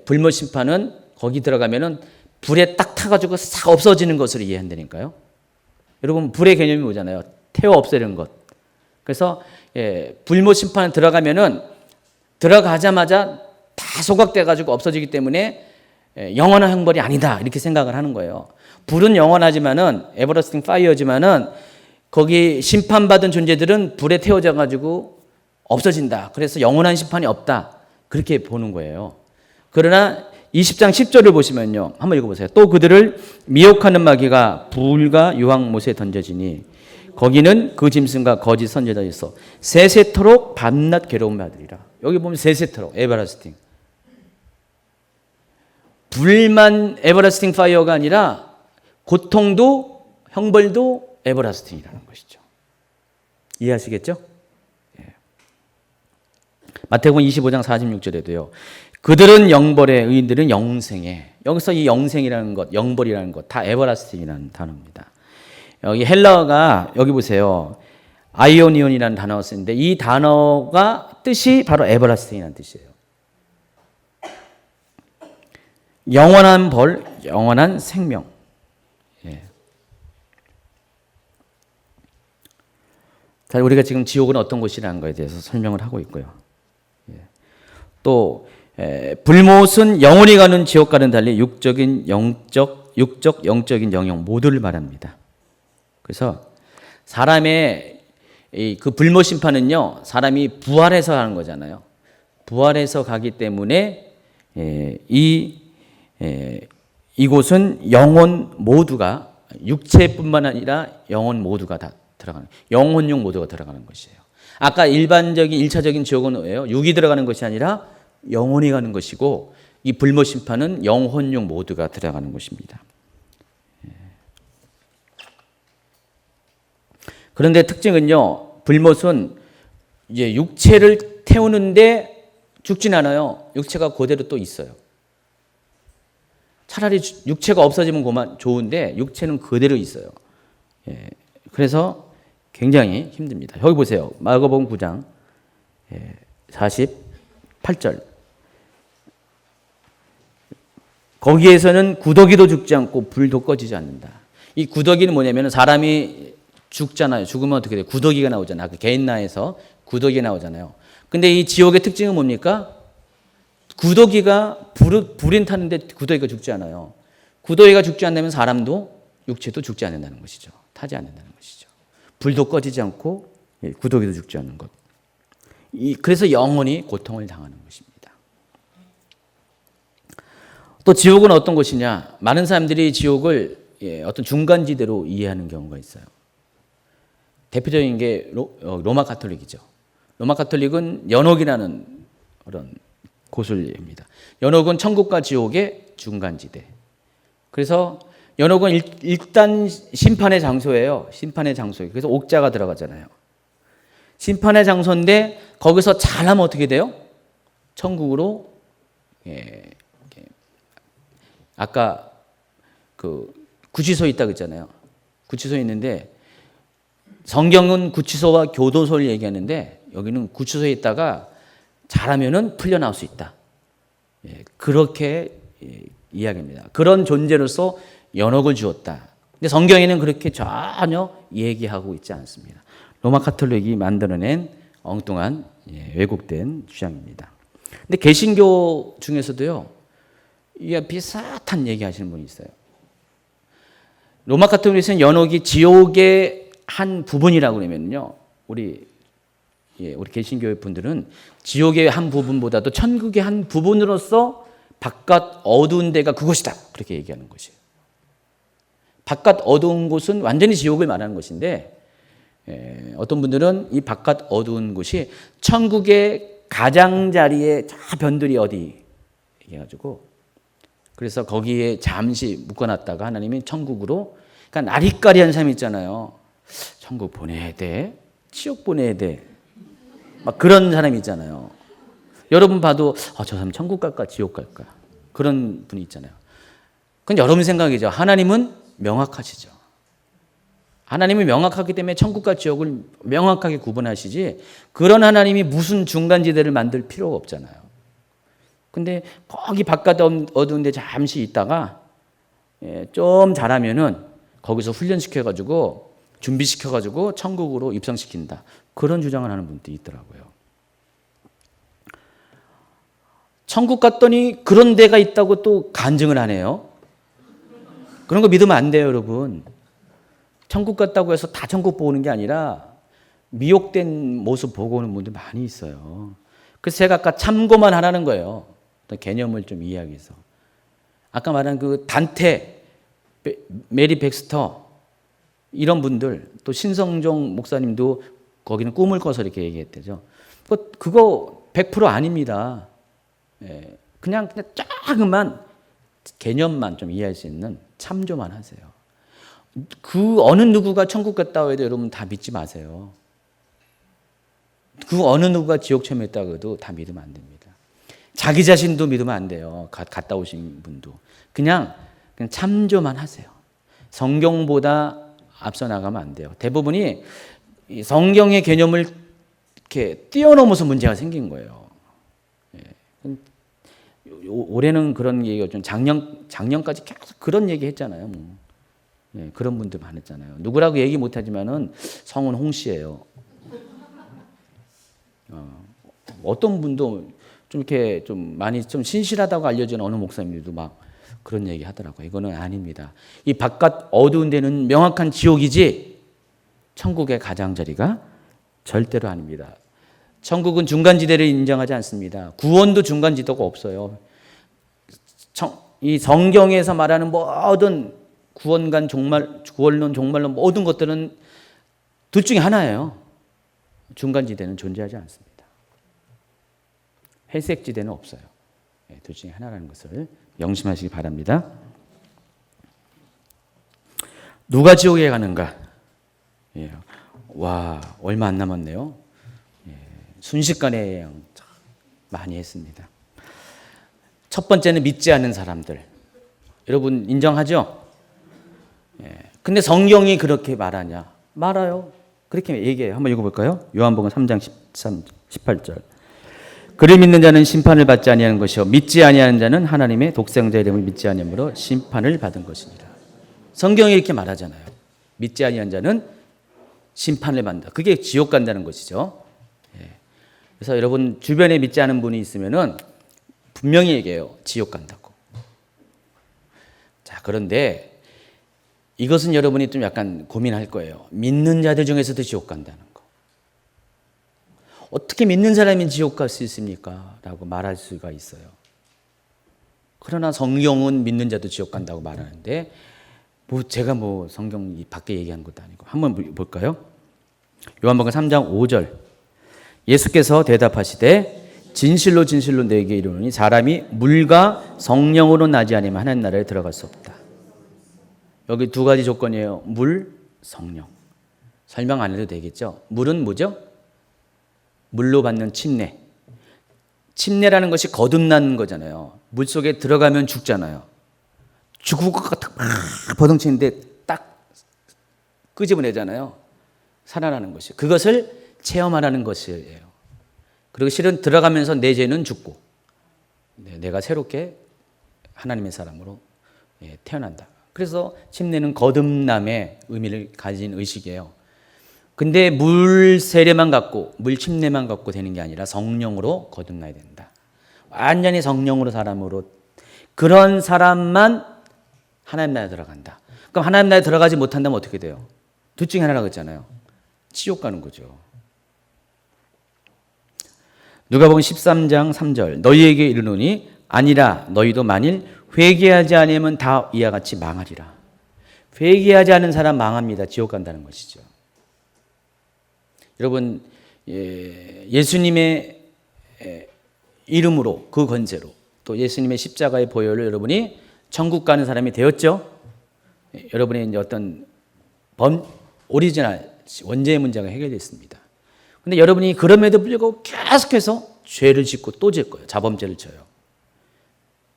불모 심판은 거기 들어가면은 불에 딱 타가지고 싹 없어지는 것으로 이해한다니까요. 여러분 불의 개념이 뭐잖아요. 태워 없애는 것. 그래서 불모 심판 들어가면은 들어가자마자 다 소각돼가지고 없어지기 때문에 영원한 형벌이 아니다 이렇게 생각을 하는 거예요. 불은 영원하지만은 에버러스팅 파이어지만은 거기 심판받은 존재들은 불에 태워져 가지고 없어진다. 그래서 영원한 심판이 없다. 그렇게 보는 거예요. 그러나 20장 10절을 보시면요. 한번 읽어보세요. 또 그들을 미혹하는 마귀가 불과 유황못에 던져지니 거기는 그 짐승과 거짓 선지자가 있어 세세토록 밤낮 괴로움을 받으리라. 여기 보면 세세토록 에버라스팅. 불만 에버라스팅 파이어가 아니라 고통도 형벌도 에버라스팅이라는 것이죠. 이해하시겠죠? 마태복음 25장 46절에도요. 그들은 영벌에 의인들은 영생에. 여기서 이 영생이라는 것, 영벌이라는 것 다 에버라스팅이라는 단어입니다. 여기 헬라어가 여기 보세요. 아이오니온이라는 단어가 쓰는데 이 단어가 뜻이 바로 에버라스팅이라는 뜻이에요. 영원한 벌, 영원한 생명. 예. 자, 우리가 지금 지옥은 어떤 곳이라는 것에 대해서 설명을 하고 있고요. 예. 또 불못은 영혼이 가는 지옥과는 달리 육적, 영적인 영역 모두를 말합니다. 그래서 사람의 그 불못 심판은요, 사람이 부활해서 하는 거잖아요. 부활해서 가기 때문에 이곳은 영혼 모두가, 육체뿐만 아니라 영혼 모두가 다 들어가는, 영혼육 모두가 들어가는 것이에요. 아까 일반적인 1차적인 지옥은 뭐예요? 육이 들어가는 것이 아니라 영혼이 가는 것이고, 이 불못 심판은 영혼육 모두가 들어가는 것입니다. 그런데 특징은요, 불못은 이제 육체를 태우는데 죽진 않아요. 육체가 그대로 또 있어요. 차라리 육체가 없어지면 그만 좋은데 육체는 그대로 있어요. 예, 그래서 굉장히 힘듭니다. 여기 보세요. 마가복음 9장 48절. 거기에서는 구더기도 죽지 않고 불도 꺼지지 않는다. 이 구더기는 뭐냐면 사람이 죽잖아요. 죽으면 어떻게 돼요? 구더기가 나오잖아요. 그 개인나에서 구더기가 나오잖아요. 근데 이 지옥의 특징은 뭡니까? 구더기가 불이 타는데 구더기가 죽지 않아요. 구더기가 죽지 않다면 사람도 육체도 죽지 않는다는 것이죠. 타지 않는다는 것이죠. 불도 꺼지지 않고 구더기도 죽지 않는 것. 그래서 영원히 고통을 당하는 것입니다. 또 지옥은 어떤 곳이냐? 많은 사람들이 지옥을 어떤 중간지대로 이해하는 경우가 있어요. 대표적인 게 로마 가톨릭이죠. 로마 가톨릭은 연옥이라는 그런 곳을 얘기합니다. 연옥은 천국과 지옥의 중간지대. 그래서 연옥은 일단 심판의 장소예요. 심판의 장소예요. 그래서 옥자가 들어가잖아요. 심판의 장소인데 거기서 잘하면 어떻게 돼요? 천국으로. 아까 그 구치소에 있다고 했잖아요. 구치소에 있는데 성경은 구치소와 교도소를 얘기하는데 여기는 구치소에 있다가 잘하면은 풀려나올 수 있다. 그렇게 이야기합니다. 그런 존재로서 연옥을 주었다. 근데 성경에는 그렇게 전혀 얘기하고 있지 않습니다. 로마 카톨릭이 만들어낸 엉뚱한 왜곡된 주장입니다. 근데 개신교 중에서도요, 이게 비슷한 얘기하시는 분이 있어요. 로마 카톨릭에서는 연옥이 지옥의 한 부분이라고 그러면요, 우리 개신교회 분들은 지옥의 한 부분보다도 천국의 한 부분으로서 바깥 어두운 데가 그곳이다. 그렇게 얘기하는 것이에요. 바깥 어두운 곳은 완전히 지옥을 말하는 것인데, 어떤 분들은 이 바깥 어두운 곳이 천국의 가장자리에 저 변들이 어디 얘기해가지고, 그래서 거기에 잠시 묶어놨다가 하나님이 천국으로, 그러니까 나리까리한 사람 있잖아요. 천국 보내야 돼, 지옥 보내야 돼, 막 그런 사람이 있잖아요. 여러분 봐도 저 사람 천국 갈까 지옥 갈까, 그런 분이 있잖아요. 근데 여러분 생각이죠. 하나님은 명확하시죠. 하나님이 명확하기 때문에 천국과 지옥을 명확하게 구분하시지, 그런 하나님이 무슨 중간지대를 만들 필요가 없잖아요. 근데 거기 바깥 어두운 데 잠시 있다가 좀 잘하면은 거기서 훈련시켜가지고 준비시켜가지고 천국으로 입성시킨다. 그런 주장을 하는 분들이 있더라고요. 천국 갔더니 그런 데가 있다고 또 간증을 하네요. 그런 거 믿으면 안 돼요, 여러분. 천국 갔다고 해서 다 천국 보고 오는 게 아니라 미혹된 모습 보고 오는 분들 많이 있어요. 그래서 제가 아까 참고만 하라는 거예요. 어떤 개념을 좀 이해하기 위해서. 아까 말한 그 단테, 메리 백스터, 이런 분들, 또 신성종 목사님도 거기는 꿈을 꿔서 이렇게 얘기했대죠. 그거 100% 아닙니다. 그냥 조금만 개념만 좀 이해할 수 있는 참조만 하세요. 그 어느 누구가 천국 갔다 해도 여러분 다 믿지 마세요. 그 어느 누구가 지옥 체험했다고 해도 다 믿으면 안 됩니다. 자기 자신도 믿으면 안 돼요. 갔다 오신 분도. 그냥 참조만 하세요. 성경보다 앞서 나가면 안 돼요. 대부분이 성경의 개념을 이렇게 뛰어넘어서 문제가 생긴 거예요. 올해는 그런 얘기가 좀 작년까지 계속 그런 얘기 했잖아요. 뭐. 예, 그런 분들 많았잖아요. 누구라고 얘기 못하지만은 성은 홍 씨예요. 어떤 분도 좀 이렇게 좀 많이 좀 신실하다고 알려진 어느 목사님들도 막 그런 얘기 하더라고요. 이거는 아닙니다. 이 바깥 어두운 데는 명확한 지옥이지 천국의 가장자리가 절대로 아닙니다. 천국은 중간지대를 인정하지 않습니다. 구원도 중간지대가 없어요. 이 성경에서 말하는 모든 구원론, 종말론 모든 것들은 둘 중에 하나예요. 중간지대는 존재하지 않습니다. 회색지대는 없어요. 둘 중에 하나라는 것을 명심하시기 바랍니다. 누가 지옥에 가는가? 예. 와, 얼마 안 남았네요. 예. 순식간에 많이 했습니다. 첫 번째는 믿지 않는 사람들. 여러분 인정하죠? 예. 근데 성경이 그렇게 말하냐? 말아요. 그렇게 얘기해요. 한번 읽어볼까요? 요한복음 3장 18절. 그를 믿는 자는 심판을 받지 아니하는 것이요 믿지 아니하는 자는 하나님의 독생자의 이름을 믿지 아니함으로 심판을 받은 것이니라. 성경이 이렇게 말하잖아요. 믿지 아니하는 자는 심판을 받는다. 그게 지옥 간다는 것이죠. 예. 그래서 여러분 주변에 믿지 않은 분이 있으면은 분명히 얘기해요. 지옥 간다고. 자, 그런데 이것은 여러분이 좀 약간 고민할 거예요. 믿는 자들 중에서도 지옥 간다는 거. 어떻게 믿는 사람이 지옥 갈 수 있습니까? 라고 말할 수가 있어요. 그러나 성경은 믿는 자도 지옥 간다고 말하는데 제가 성경 밖에 얘기한 것도 아니고 한번 볼까요? 요한복음 3장 5절. 예수께서 대답하시되 진실로 진실로 내게 이르노니 사람이 물과 성령으로 나지 아니면 하나님 나라에 들어갈 수 없다. 여기 두 가지 조건이에요. 물, 성령. 설명 안 해도 되겠죠? 물은 뭐죠? 물로 받는 침례. 침례라는 것이 거듭나는 거잖아요. 물 속에 들어가면 죽잖아요. 죽을 것 같아 막 버둥치는데 딱 끄집어내잖아요. 살아나는 것이. 그것을 체험하라는 것이에요. 그리고 실은 들어가면서 내 죄는 죽고 내가 새롭게 하나님의 사람으로 태어난다. 그래서 침례는 거듭남의 의미를 가진 의식이에요. 근데 물 세례만 갖고 물 침례만 갖고 되는 게 아니라 성령으로 거듭나야 된다. 완전히 성령으로 사람으로 그런 사람만 하나님 나라에 들어간다. 그럼 하나님 나라에 들어가지 못한다면 어떻게 돼요? 둘 중에 하나라고 했잖아요. 지옥 가는 거죠. 누가복음 13장 3절. 너희에게 이르노니 아니라 너희도 만일 회개하지 않으면 다 이와 같이 망하리라. 회개하지 않은 사람 망합니다. 지옥 간다는 것이죠. 여러분 예수님의 이름으로 그 권세로 또 예수님의 십자가의 보혈로 여러분이 천국 가는 사람이 되었죠. 여러분의 이제 어떤 오리지널 원죄의 문제가 해결됐습니다. 그런데 여러분이 그럼에도 불구하고 계속해서 죄를 짓고 또 질 거예요. 자범죄를 져요.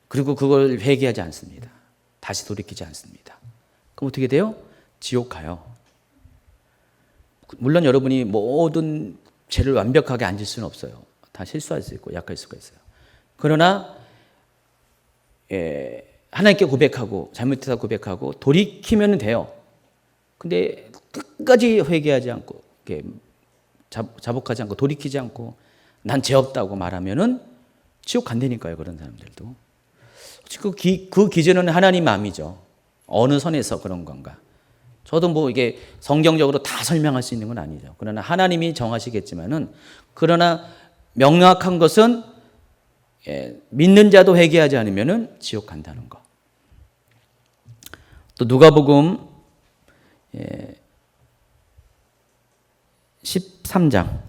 그리고 그걸 회개하지 않습니다. 다시 돌이키지 않습니다. 그럼 어떻게 돼요? 지옥 가요. 물론 여러분이 모든 죄를 완벽하게 안 질 수는 없어요. 다 실수할 수 있고 약할 수가 있어요. 그러나 하나님께 고백하고 잘못해서 고백하고 돌이키면 돼요. 근데 끝까지 회개하지 않고 자복하지 않고 돌이키지 않고 난 죄 없다고 말하면은 지옥 간다니까요. 그런 사람들도. 그 기준은 하나님 마음이죠. 어느 선에서 그런 건가. 저도 이게 성경적으로 다 설명할 수 있는 건 아니죠. 그러나 하나님이 정하시겠지만은 그러나 명확한 것은 믿는 자도 회개하지 않으면은 지옥 간다는 거. 또 누가복음 13장.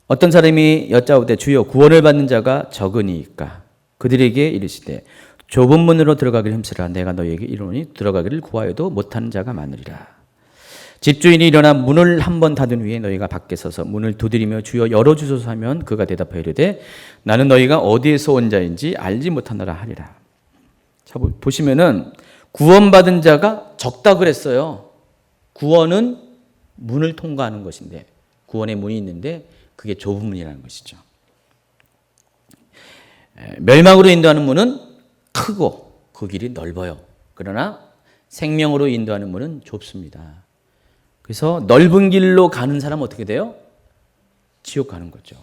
어떤 사람이 여짜오되 주여 구원을 받는 자가 적으니까 그들에게 이르시되 좁은 문으로 들어가기를 힘쓰라. 내가 너희에게 이르노니 들어가기를 구하여도 못하는 자가 많으리라. 집주인이 일어나 문을 한번 닫은 후에 너희가 밖에 서서 문을 두드리며 주여 열어주소서 하면 그가 대답하여 이르되 나는 너희가 어디에서 온 자인지 알지 못하노라 하리라. 자, 보시면은 구원받은 자가 적다 그랬어요. 구원은 문을 통과하는 것인데 구원의 문이 있는데 그게 좁은 문이라는 것이죠. 멸망으로 인도하는 문은 크고 그 길이 넓어요. 그러나 생명으로 인도하는 문은 좁습니다. 그래서 넓은 길로 가는 사람은 어떻게 돼요? 지옥 가는 거죠.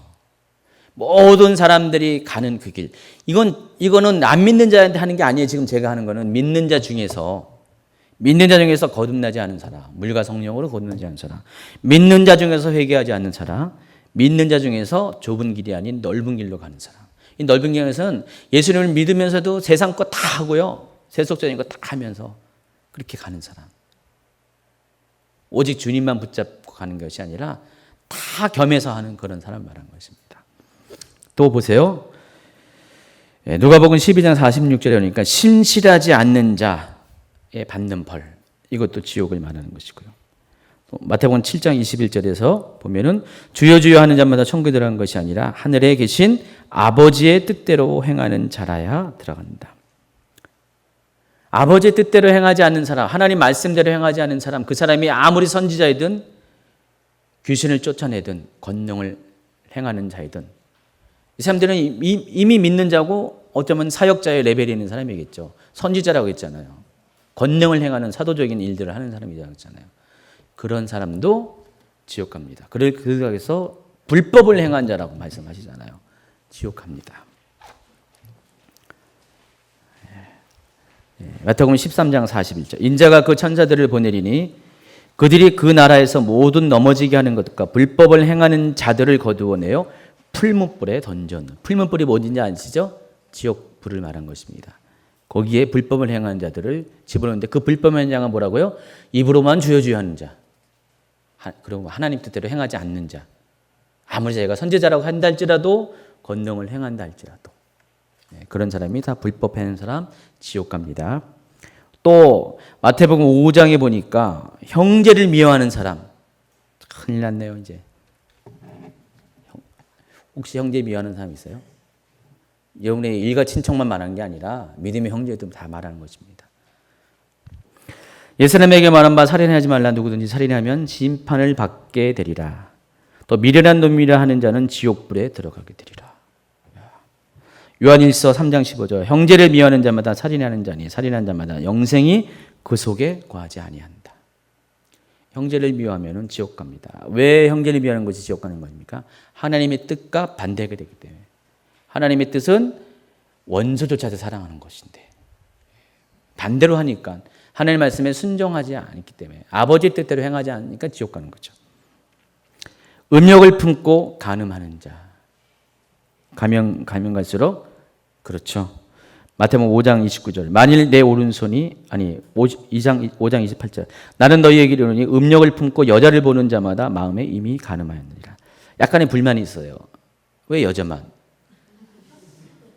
모든 사람들이 가는 그 길. 이거는 안 믿는 자한테 하는 게 아니에요. 지금 제가 하는 거는 믿는 자 중에서 거듭나지 않은 사람, 물과 성령으로 거듭나지 않은 사람, 믿는 자 중에서 회개하지 않는 사람, 믿는 자 중에서 좁은 길이 아닌 넓은 길로 가는 사람. 이 넓은 길에서는 예수님을 믿으면서도 세상 거 다 하고요. 세속적인 거 다 하면서 그렇게 가는 사람. 오직 주님만 붙잡고 가는 것이 아니라 다 겸해서 하는 그런 사람 말한 것입니다. 또 보세요. 누가복음 12장 46절에 보니까 신실하지 않는 자의 받는 벌. 이것도 지옥을 말하는 것이고요. 또 마태복음 7장 21절에서 보면은 주여 주여 하는 자마다 천국에 들어간 것이 아니라 하늘에 계신 아버지의 뜻대로 행하는 자라야 들어간다. 아버지의 뜻대로 행하지 않는 사람, 하나님 말씀대로 행하지 않는 사람, 그 사람이 아무리 선지자이든 귀신을 쫓아내든 권능을 행하는 자이든 이 사람들은 이미 믿는 자고 어쩌면 사역자의 레벨이 있는 사람이겠죠. 선지자라고 했잖아요. 권능을 행하는 사도적인 일들을 하는 사람이라고 했잖아요. 그런 사람도 지옥 갑니다. 그래서 불법을 행한 자라고 말씀하시잖아요. 지옥 갑니다. 마태복음 13장 41절. 인자가 그 천사들을 보내리니 그들이 그 나라에서 모든 넘어지게 하는 것과 불법을 행하는 자들을 거두어내어 풀무불에 던져놓는. 풀무불이 뭔지 아시죠? 지옥 불을 말한 것입니다. 거기에 불법을 행하는 자들을 집어넣는데 그 불법을 행하는 자가 뭐라고요? 입으로만 주여 주여 하는 자. 그리고 하나님 뜻대로 행하지 않는 자. 아무리 자기가 선지자라고 한다 할지라도 권능을 행한다 할지라도 그런 사람이 다 불법 행하는 사람 지옥 갑니다. 또 마태복음 5장에 보니까 형제를 미워하는 사람 큰일 났네요. 이제 혹시 형제 미워하는 사람 있어요? 여러분의 일가 친척만 말하는 게 아니라 믿음의 형제도 다 말하는 것입니다. 예수님에게 말한 바 살인하지 말라. 누구든지 살인하면 심판을 받게 되리라. 또 미련한 놈이라 하는 자는 지옥불에 들어가게 되리라. 요한일서 3장 15절. 형제를 미워하는 자마다 살인하는 자니 살인한 자마다 영생이 그 속에 거하지 아니한다. 형제를 미워하면 지옥 갑니다. 왜 형제를 미워하는 것이 지옥 가는 겁니까? 하나님의 뜻과 반대가 되기 때문에. 하나님의 뜻은 원수조차도 사랑하는 것인데 반대로 하니까 하나님의 말씀에 순종하지 않기 때문에 아버지의 뜻대로 행하지 않으니까 지옥 가는 거죠. 음욕을 품고 간음하는 자. 가면 갈수록 그렇죠. 마태복음 5장 29절. 만일 내 오른손이 5장 28절. 나는 너희에게 이르노니 음욕을 품고 여자를 보는 자마다 마음에 이미 간음하였느니라. 약간의 불만이 있어요. 왜 여자만?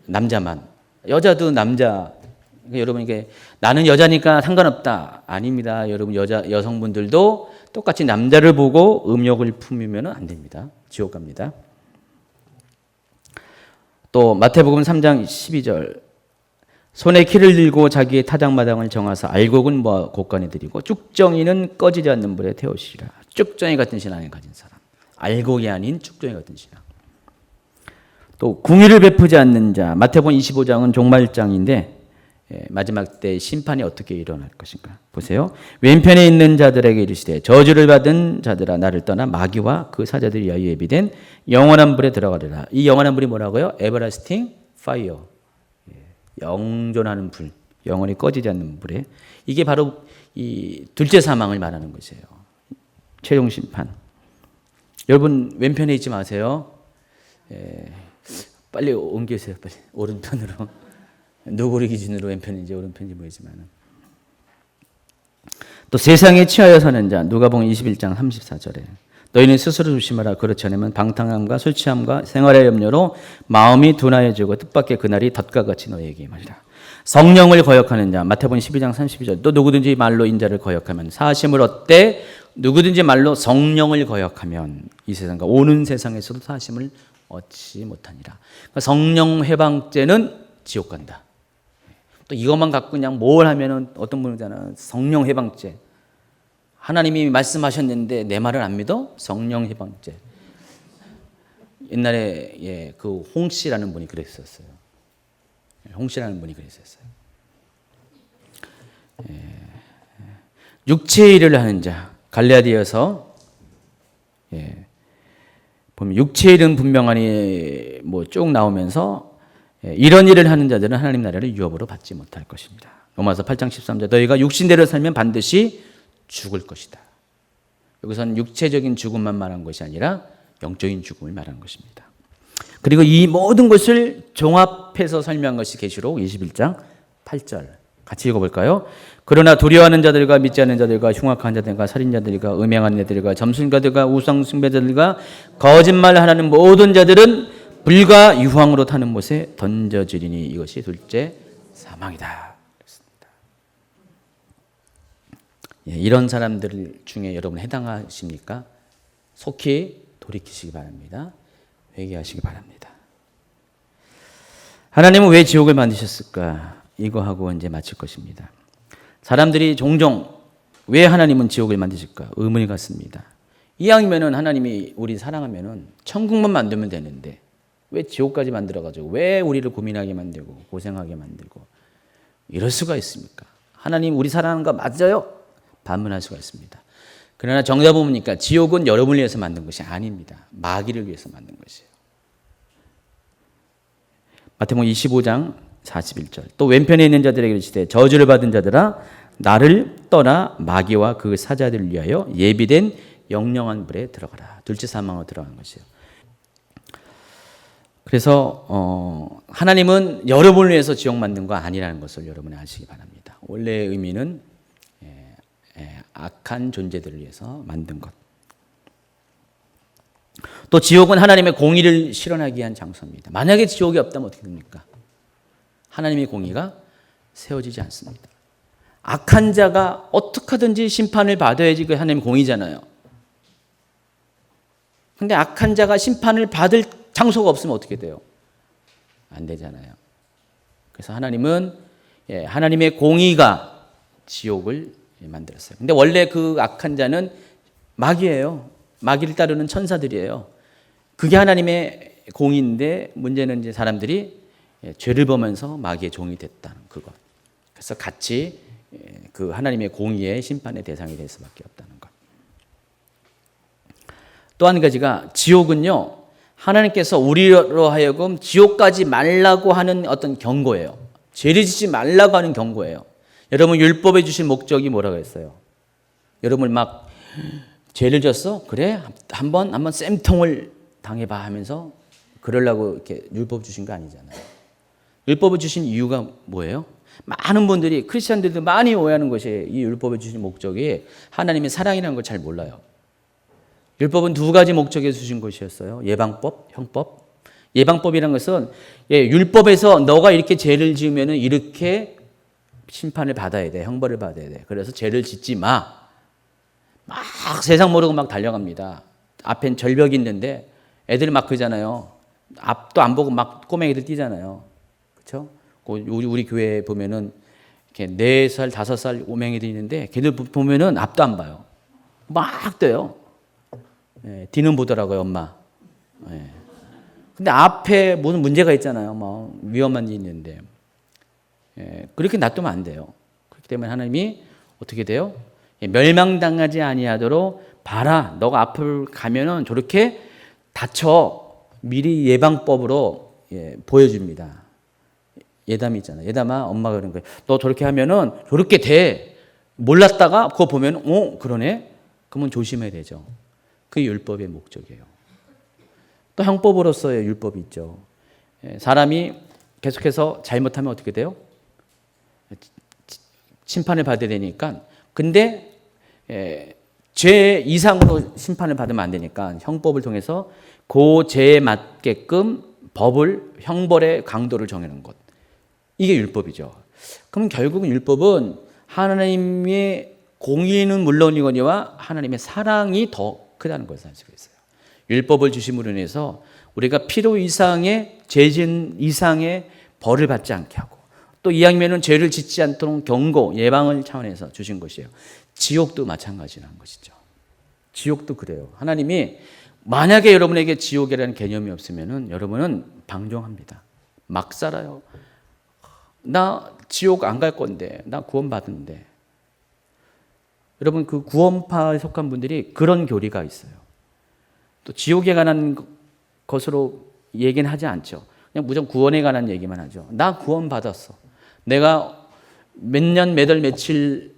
남자만. 여자도 남자. 그러니까 여러분 이게 나는 여자니까 상관없다. 아닙니다. 여러분 여성분들도 똑같이 남자를 보고 음욕을 품으면 안 됩니다. 지옥 갑니다. 또 마태복음 3장 12절. 손에 키를 들고 자기의 타작마당을 정하사 알곡은 모아 곳간에 들이고 쭉정이는 꺼지지 않는 불에 태우시리라. 쭉정이 같은 신앙을 가진 사람. 알곡이 아닌 쭉정이 같은 신앙. 또 궁의를 베푸지 않는 자. 마태복음 25장은 종말장인데 마지막 때 심판이 어떻게 일어날 것인가. 보세요. 왼편에 있는 자들에게 이르시되 저주를 받은 자들아 나를 떠나 마귀와 그 사자들이 위하여 예비된 영원한 불에 들어가리라. 이 영원한 불이 뭐라고요? 에버라스팅 파이어. 영존하는 불. 영원히 꺼지지 않는 불에. 이게 바로 이 둘째 사망을 말하는 것이에요. 최종 심판. 여러분 왼편에 있지 마세요. 빨리 옮기세요. 빨리 오른편으로. 누구를 기준으로 왼편인지 오른편인지 모르지만 또 세상에 취하여 사는 자. 누가복음 21장 34절에 너희는 스스로 조심하라. 그렇지 않으면 방탕함과 술 취함과 생활의 염려로 마음이 둔하여지고 뜻밖의 그날이 덫과 같이 너희에게 말이라. 성령을 거역하는 자. 마태복음 12장 32절. 또 누구든지 말로 인자를 거역하면 사심을 얻되 누구든지 말로 성령을 거역하면 이 세상과 오는 세상에서도 사심을 얻지 못하니라. 그러니까 성령 해방죄는 지옥 간다. 또 이것만 갖고 그냥 뭘 하면은 어떤 분이잖아. 성령 해방죄. 하나님이 말씀하셨는데 내 말을 안 믿어? 성령 해방죄. 옛날에 그 홍 씨라는 분이 그랬었어요. 홍씨라는 분이 그랬었어요. 육체의 일을 하는 자, 갈라디아서 보면 육체의 일은 분명하니 뭐 쭉 나오면서 이런 일을 하는 자들은 하나님 나라를 유업으로 받지 못할 것입니다. 로마서 8장 13절 너희가 육신대로 살면 반드시 죽을 것이다. 여기서는 육체적인 죽음만 말한 것이 아니라 영적인 죽음을 말하는 것입니다. 그리고 이 모든 것을 종합해서 설명한 것이 계시록 21장 8절 같이 읽어볼까요? 그러나 두려워하는 자들과 믿지 않는 자들과 흉악한 자들과 살인자들과 음행하는 자들과 점술가들과 우상 숭배자들과 거짓말하는 모든 자들은 불과 유황으로 타는 못에 던져지리니 이것이 둘째 사망이다. 이런 사람들 중에 여러분 해당하십니까? 속히 돌이키시기 바랍니다. 회개하시기 바랍니다. 하나님은 왜 지옥을 만드셨을까? 이거 하고 이제 마칠 것입니다. 사람들이 종종 왜 하나님은 지옥을 만드실까? 의문이 같습니다. 이왕이면은 하나님이 우리 사랑하면은 천국만 만들면 되는데 왜 지옥까지 만들어가지고 왜 우리를 고민하게 만들고 고생하게 만들고 이럴 수가 있습니까? 하나님 우리 사랑하는 거 맞아요? 반문할 수가 있습니다. 그러나 정답은 뭡니까? 지옥은 여러분을 위해서 만든 것이 아닙니다. 마귀를 위해서 만든 것이에요. 마태복음 25장 41절 또 왼편에 있는 자들에게 이르시되 저주를 받은 자들아 나를 떠나 마귀와 그 사자들을 위하여 예비된 영영한 불에 들어가라. 둘째 사망으로 들어가는 것이에요. 그래서 하나님은 여러분을 위해서 지옥 만든 거 아니라는 것을 여러분이 아시기 바랍니다. 원래의 의미는 악한 존재들을 위해서 만든 것. 또 지옥은 하나님의 공의를 실현하기 위한 장소입니다. 만약에 지옥이 없다면 어떻게 됩니까? 하나님의 공의가 세워지지 않습니다. 악한 자가 어떻게 하든지 심판을 받아야지 그 하나님의 공의잖아요. 근데 악한 자가 심판을 받을 장소가 없으면 어떻게 돼요? 안 되잖아요. 그래서 하나님은 하나님의 공의가 지옥을 만들었어요. 근데 원래 그 악한 자는 마귀예요. 마귀를 따르는 천사들이에요. 그게 하나님의 공의인데 문제는 이제 사람들이 죄를 범하면서 마귀의 종이 됐다는 그것. 그래서 같이 그 하나님의 공의의 심판의 대상이 될 수밖에 없다는 것. 또 한 가지가 지옥은요. 하나님께서 우리로 하여금 지옥 가지 말라고 하는 어떤 경고예요. 죄를 짓지 말라고 하는 경고예요. 여러분 율법에 주신 목적이 뭐라고 했어요? 여러분 막 죄를 졌어? 그래? 한번 쌤통을 당해봐 하면서 그러려고 이렇게 율법 주신 거 아니잖아요. 율법을 주신 이유가 뭐예요? 많은 분들이 크리스천들도 많이 오해하는 것이 이 율법을 주신 목적이 하나님의 사랑이라는 걸 잘 몰라요. 율법은 두 가지 목적에 주신 것이었어요. 예방법, 형법. 예방법이라는 것은 율법에서 너가 이렇게 죄를 지으면 이렇게 심판을 받아야 돼. 형벌을 받아야 돼. 그래서 죄를 짓지 마. 막 세상 모르고 막 달려갑니다. 앞엔 절벽이 있는데 애들이 막 그러잖아요. 앞도 안 보고 막 꼬맹이들 뛰잖아요. 그렇죠? 우리 교회에 보면은 이렇게 4살, 5살 꼬맹이들이 있는데 걔들 보면은 앞도 안 봐요. 막 뛰어요. 뒤는 보더라고요, 엄마. 근데 앞에 무슨 문제가 있잖아요. 뭐 위험한 일이 있는데. 그렇게 놔두면 안 돼요. 그렇기 때문에 하나님이 어떻게 돼요? 멸망당하지 아니하도록 봐라. 너가 앞을 가면은 저렇게 다쳐. 미리 예방법으로 보여줍니다. 예담이 있잖아요. 예담아, 엄마가 그런 거예요. 너 저렇게 하면은 저렇게 돼. 몰랐다가 그거 보면, 그러네. 그러면 조심해야 되죠. 그게 율법의 목적이에요. 또 형법으로서의 율법이 있죠. 사람이 계속해서 잘못하면 어떻게 돼요? 심판을 받아야 되니까. 근데 죄 이상으로 심판을 받으면 안 되니까 형법을 통해서 그 죄에 맞게끔 법을 형벌의 강도를 정하는 것. 이게 율법이죠. 그럼 결국은 율법은 하나님의 공의는 물론이거니와 하나님의 사랑이 더 크다는 것을 알 수가 있어요. 율법을 주심으로 인해서 우리가 필요 이상의 죄진 이상의 벌을 받지 않게 하고 또 이왕이면은 죄를 짓지 않도록 경고, 예방을 차원에서 주신 것이에요. 지옥도 마찬가지라는 것이죠. 지옥도 그래요. 하나님이 만약에 여러분에게 지옥이라는 개념이 없으면은 여러분은 방종합니다. 막 살아요. 나 지옥 안 갈 건데, 나 구원 받은데. 여러분, 그 구원파에 속한 분들이 그런 교리가 있어요. 또 지옥에 관한 것으로 얘기는 하지 않죠. 그냥 무조건 구원에 관한 얘기만 하죠. 나 구원 받았어. 내가 몇 년, 몇 월, 며칠,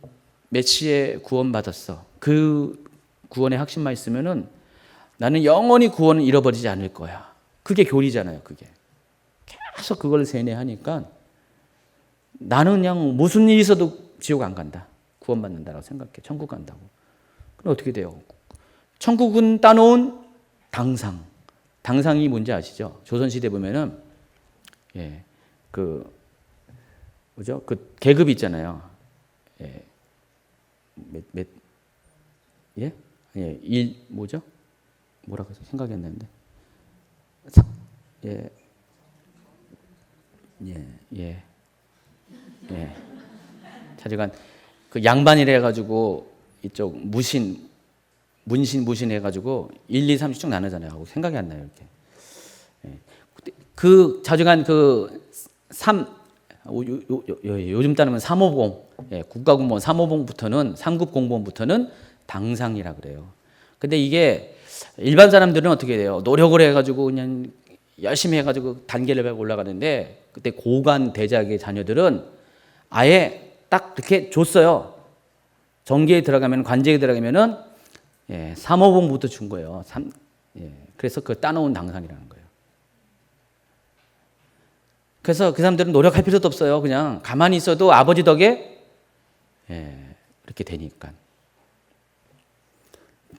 며칠에 구원 받았어. 그 구원의 확신만 있으면은 나는 영원히 구원을 잃어버리지 않을 거야. 그게 교리잖아요, 그게. 계속 그걸 세뇌하니까 나는 그냥 무슨 일이 있어도 지옥 안 간다. 구원받는다라고 생각해. 천국 간다고. 그럼 어떻게 돼요? 천국은 따놓은 당상. 당상이 뭔지 아시죠? 조선시대 보면은, 뭐죠? 그 계급 있잖아요. 뭐죠? 뭐라고 해서 생각이 안 나는데. 자주간 그 양반이라 해가지고 이쪽 문신 해가지고 1, 2, 3씩 쭉 나누잖아요. 생각이 안 나요, 이렇게. 그 자주간 요즘 따르면 350, 국가공무원 350부터는 상급 공무원부터는 당상이라 그래요. 근데 이게 일반 사람들은 어떻게 돼요? 노력을 해가지고 그냥 열심히 해가지고 단계를 밟고 올라가는데 그때 고관 대작의 자녀들은 아예 딱 이렇게 줬어요. 정계에 들어가면 관직에 들어가면은 3호봉부터 준 거예요. 그래서 그 따놓은 당상이라는 거예요. 그래서 그 사람들은 노력할 필요도 없어요. 그냥 가만히 있어도 아버지 덕에 이렇게 되니까.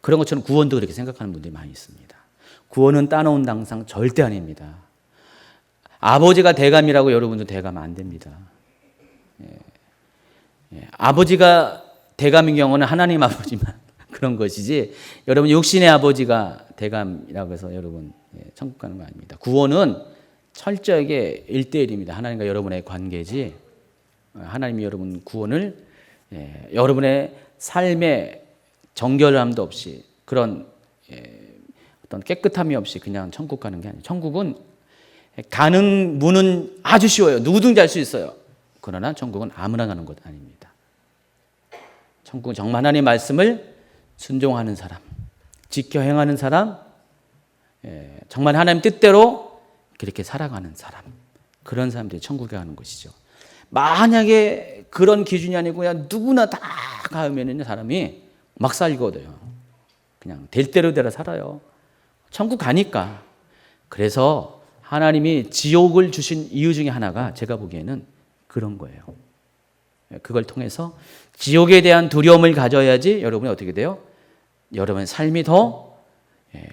그런 것처럼 구원도 그렇게 생각하는 분들이 많이 있습니다. 구원은 따놓은 당상 절대 아닙니다. 아버지가 대감이라고 여러분도 대감 안 됩니다. 아버지가 대감인 경우는 하나님 아버지만 그런 것이지 여러분 육신의 아버지가 대감이라고 해서 여러분 천국 가는 거 아닙니다. 구원은 철저하게 1대1입니다. 하나님과 여러분의 관계지 하나님이 여러분 구원을 여러분의 삶의 정결함도 없이 그런 어떤 깨끗함이 없이 그냥 천국 가는 게 아니에요. 천국은 가는 문은 아주 쉬워요. 누구든지 알 수 있어요. 그러나 천국은 아무나 가는 것 아닙니다. 천국은 정말 하나님의 말씀을 순종하는 사람, 지켜 행하는 사람, 정말 하나님 뜻대로 그렇게 살아가는 사람, 그런 사람들이 천국에 가는 것이죠. 만약에 그런 기준이 아니고 그냥 누구나 다 가면은 사람이 막 살거든요. 그냥 될 대로 살아요. 천국 가니까. 그래서 하나님이 지옥을 주신 이유 중에 하나가 제가 보기에는 그런 거예요. 그걸 통해서 지옥에 대한 두려움을 가져야지 여러분이 어떻게 돼요? 여러분의 삶이 더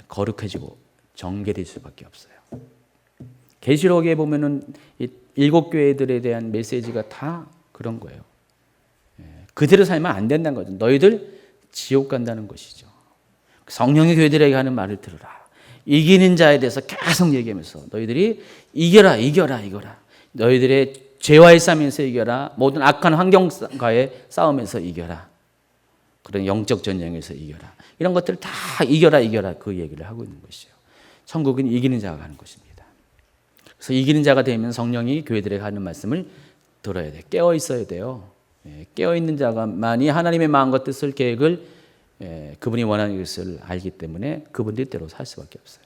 거룩해지고 정결해질 수밖에 없어요. 계시록에 보면은 7 교회들에 대한 메시지가 다 그런 거예요. 그대로 살면 안 된다는 거죠. 너희들 지옥 간다는 것이죠. 성령의 교회들에게 하는 말을 들으라. 이기는 자에 대해서 계속 얘기하면서 너희들이 이겨라. 너희들의 죄와의 싸움에서 이겨라. 모든 악한 환경과의 싸움에서 이겨라. 그런 영적 전쟁에서 이겨라. 이런 것들을 다 이겨라 그 얘기를 하고 있는 것이죠. 천국은 이기는 자가 가는 것입니다. 그래서 이기는 자가 되면 성령이 교회들에게 하는 말씀을 들어야 돼요. 깨어 있어야 돼요. 깨어 있는 자가만이 하나님의 마음과 뜻을 계획을 그분이 원하는 것을 알기 때문에 그분 뜻대로 살 수밖에 없어요.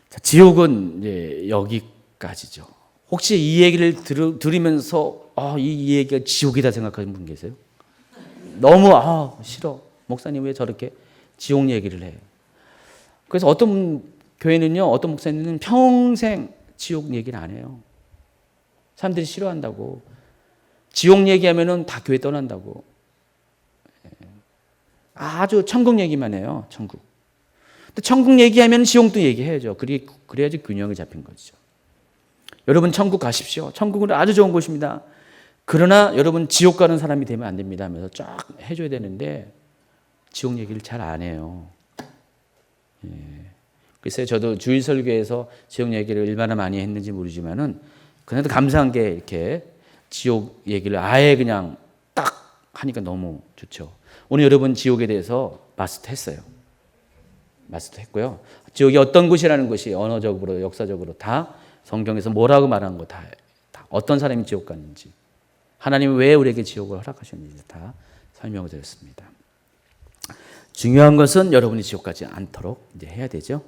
자, 지옥은 이제 여기까지죠. 혹시 이 얘기를 들으면서 이 얘기가 지옥이다 생각하는 분 계세요? 너무 싫어. 목사님 왜 저렇게 지옥 얘기를 해? 그래서 어떤 교회는요, 어떤 목사님은 평생 지옥 얘기를 안 해요. 사람들이 싫어한다고. 지옥 얘기하면은 다 교회 떠난다고. 아주 천국 얘기만 해요. 천국. 근데 천국 얘기하면 지옥도 얘기해야죠. 그래야지 균형이 잡힌 거죠. 여러분 천국 가십시오. 천국은 아주 좋은 곳입니다. 그러나 여러분 지옥 가는 사람이 되면 안 됩니다 하면서 쫙 해줘야 되는데 지옥 얘기를 잘 안 해요. 글쎄요, 저도 주일 설교에서 지옥 얘기를 얼마나 많이 했는지 모르지만은 그래도 감사한 게 이렇게 지옥 얘기를 아예 그냥 딱 하니까 너무 좋죠. 오늘 여러분 지옥에 대해서 마스터했어요. 마스터했고요. 지옥이 어떤 곳이라는 것이 언어적으로 역사적으로 다 성경에서 뭐라고 말하는 거 다 어떤 사람이 지옥 갔는지, 하나님은 왜 우리에게 지옥을 허락하셨는지 다 설명을 드렸습니다. 중요한 것은 여러분이 지옥 가지 않도록 이제 해야 되죠.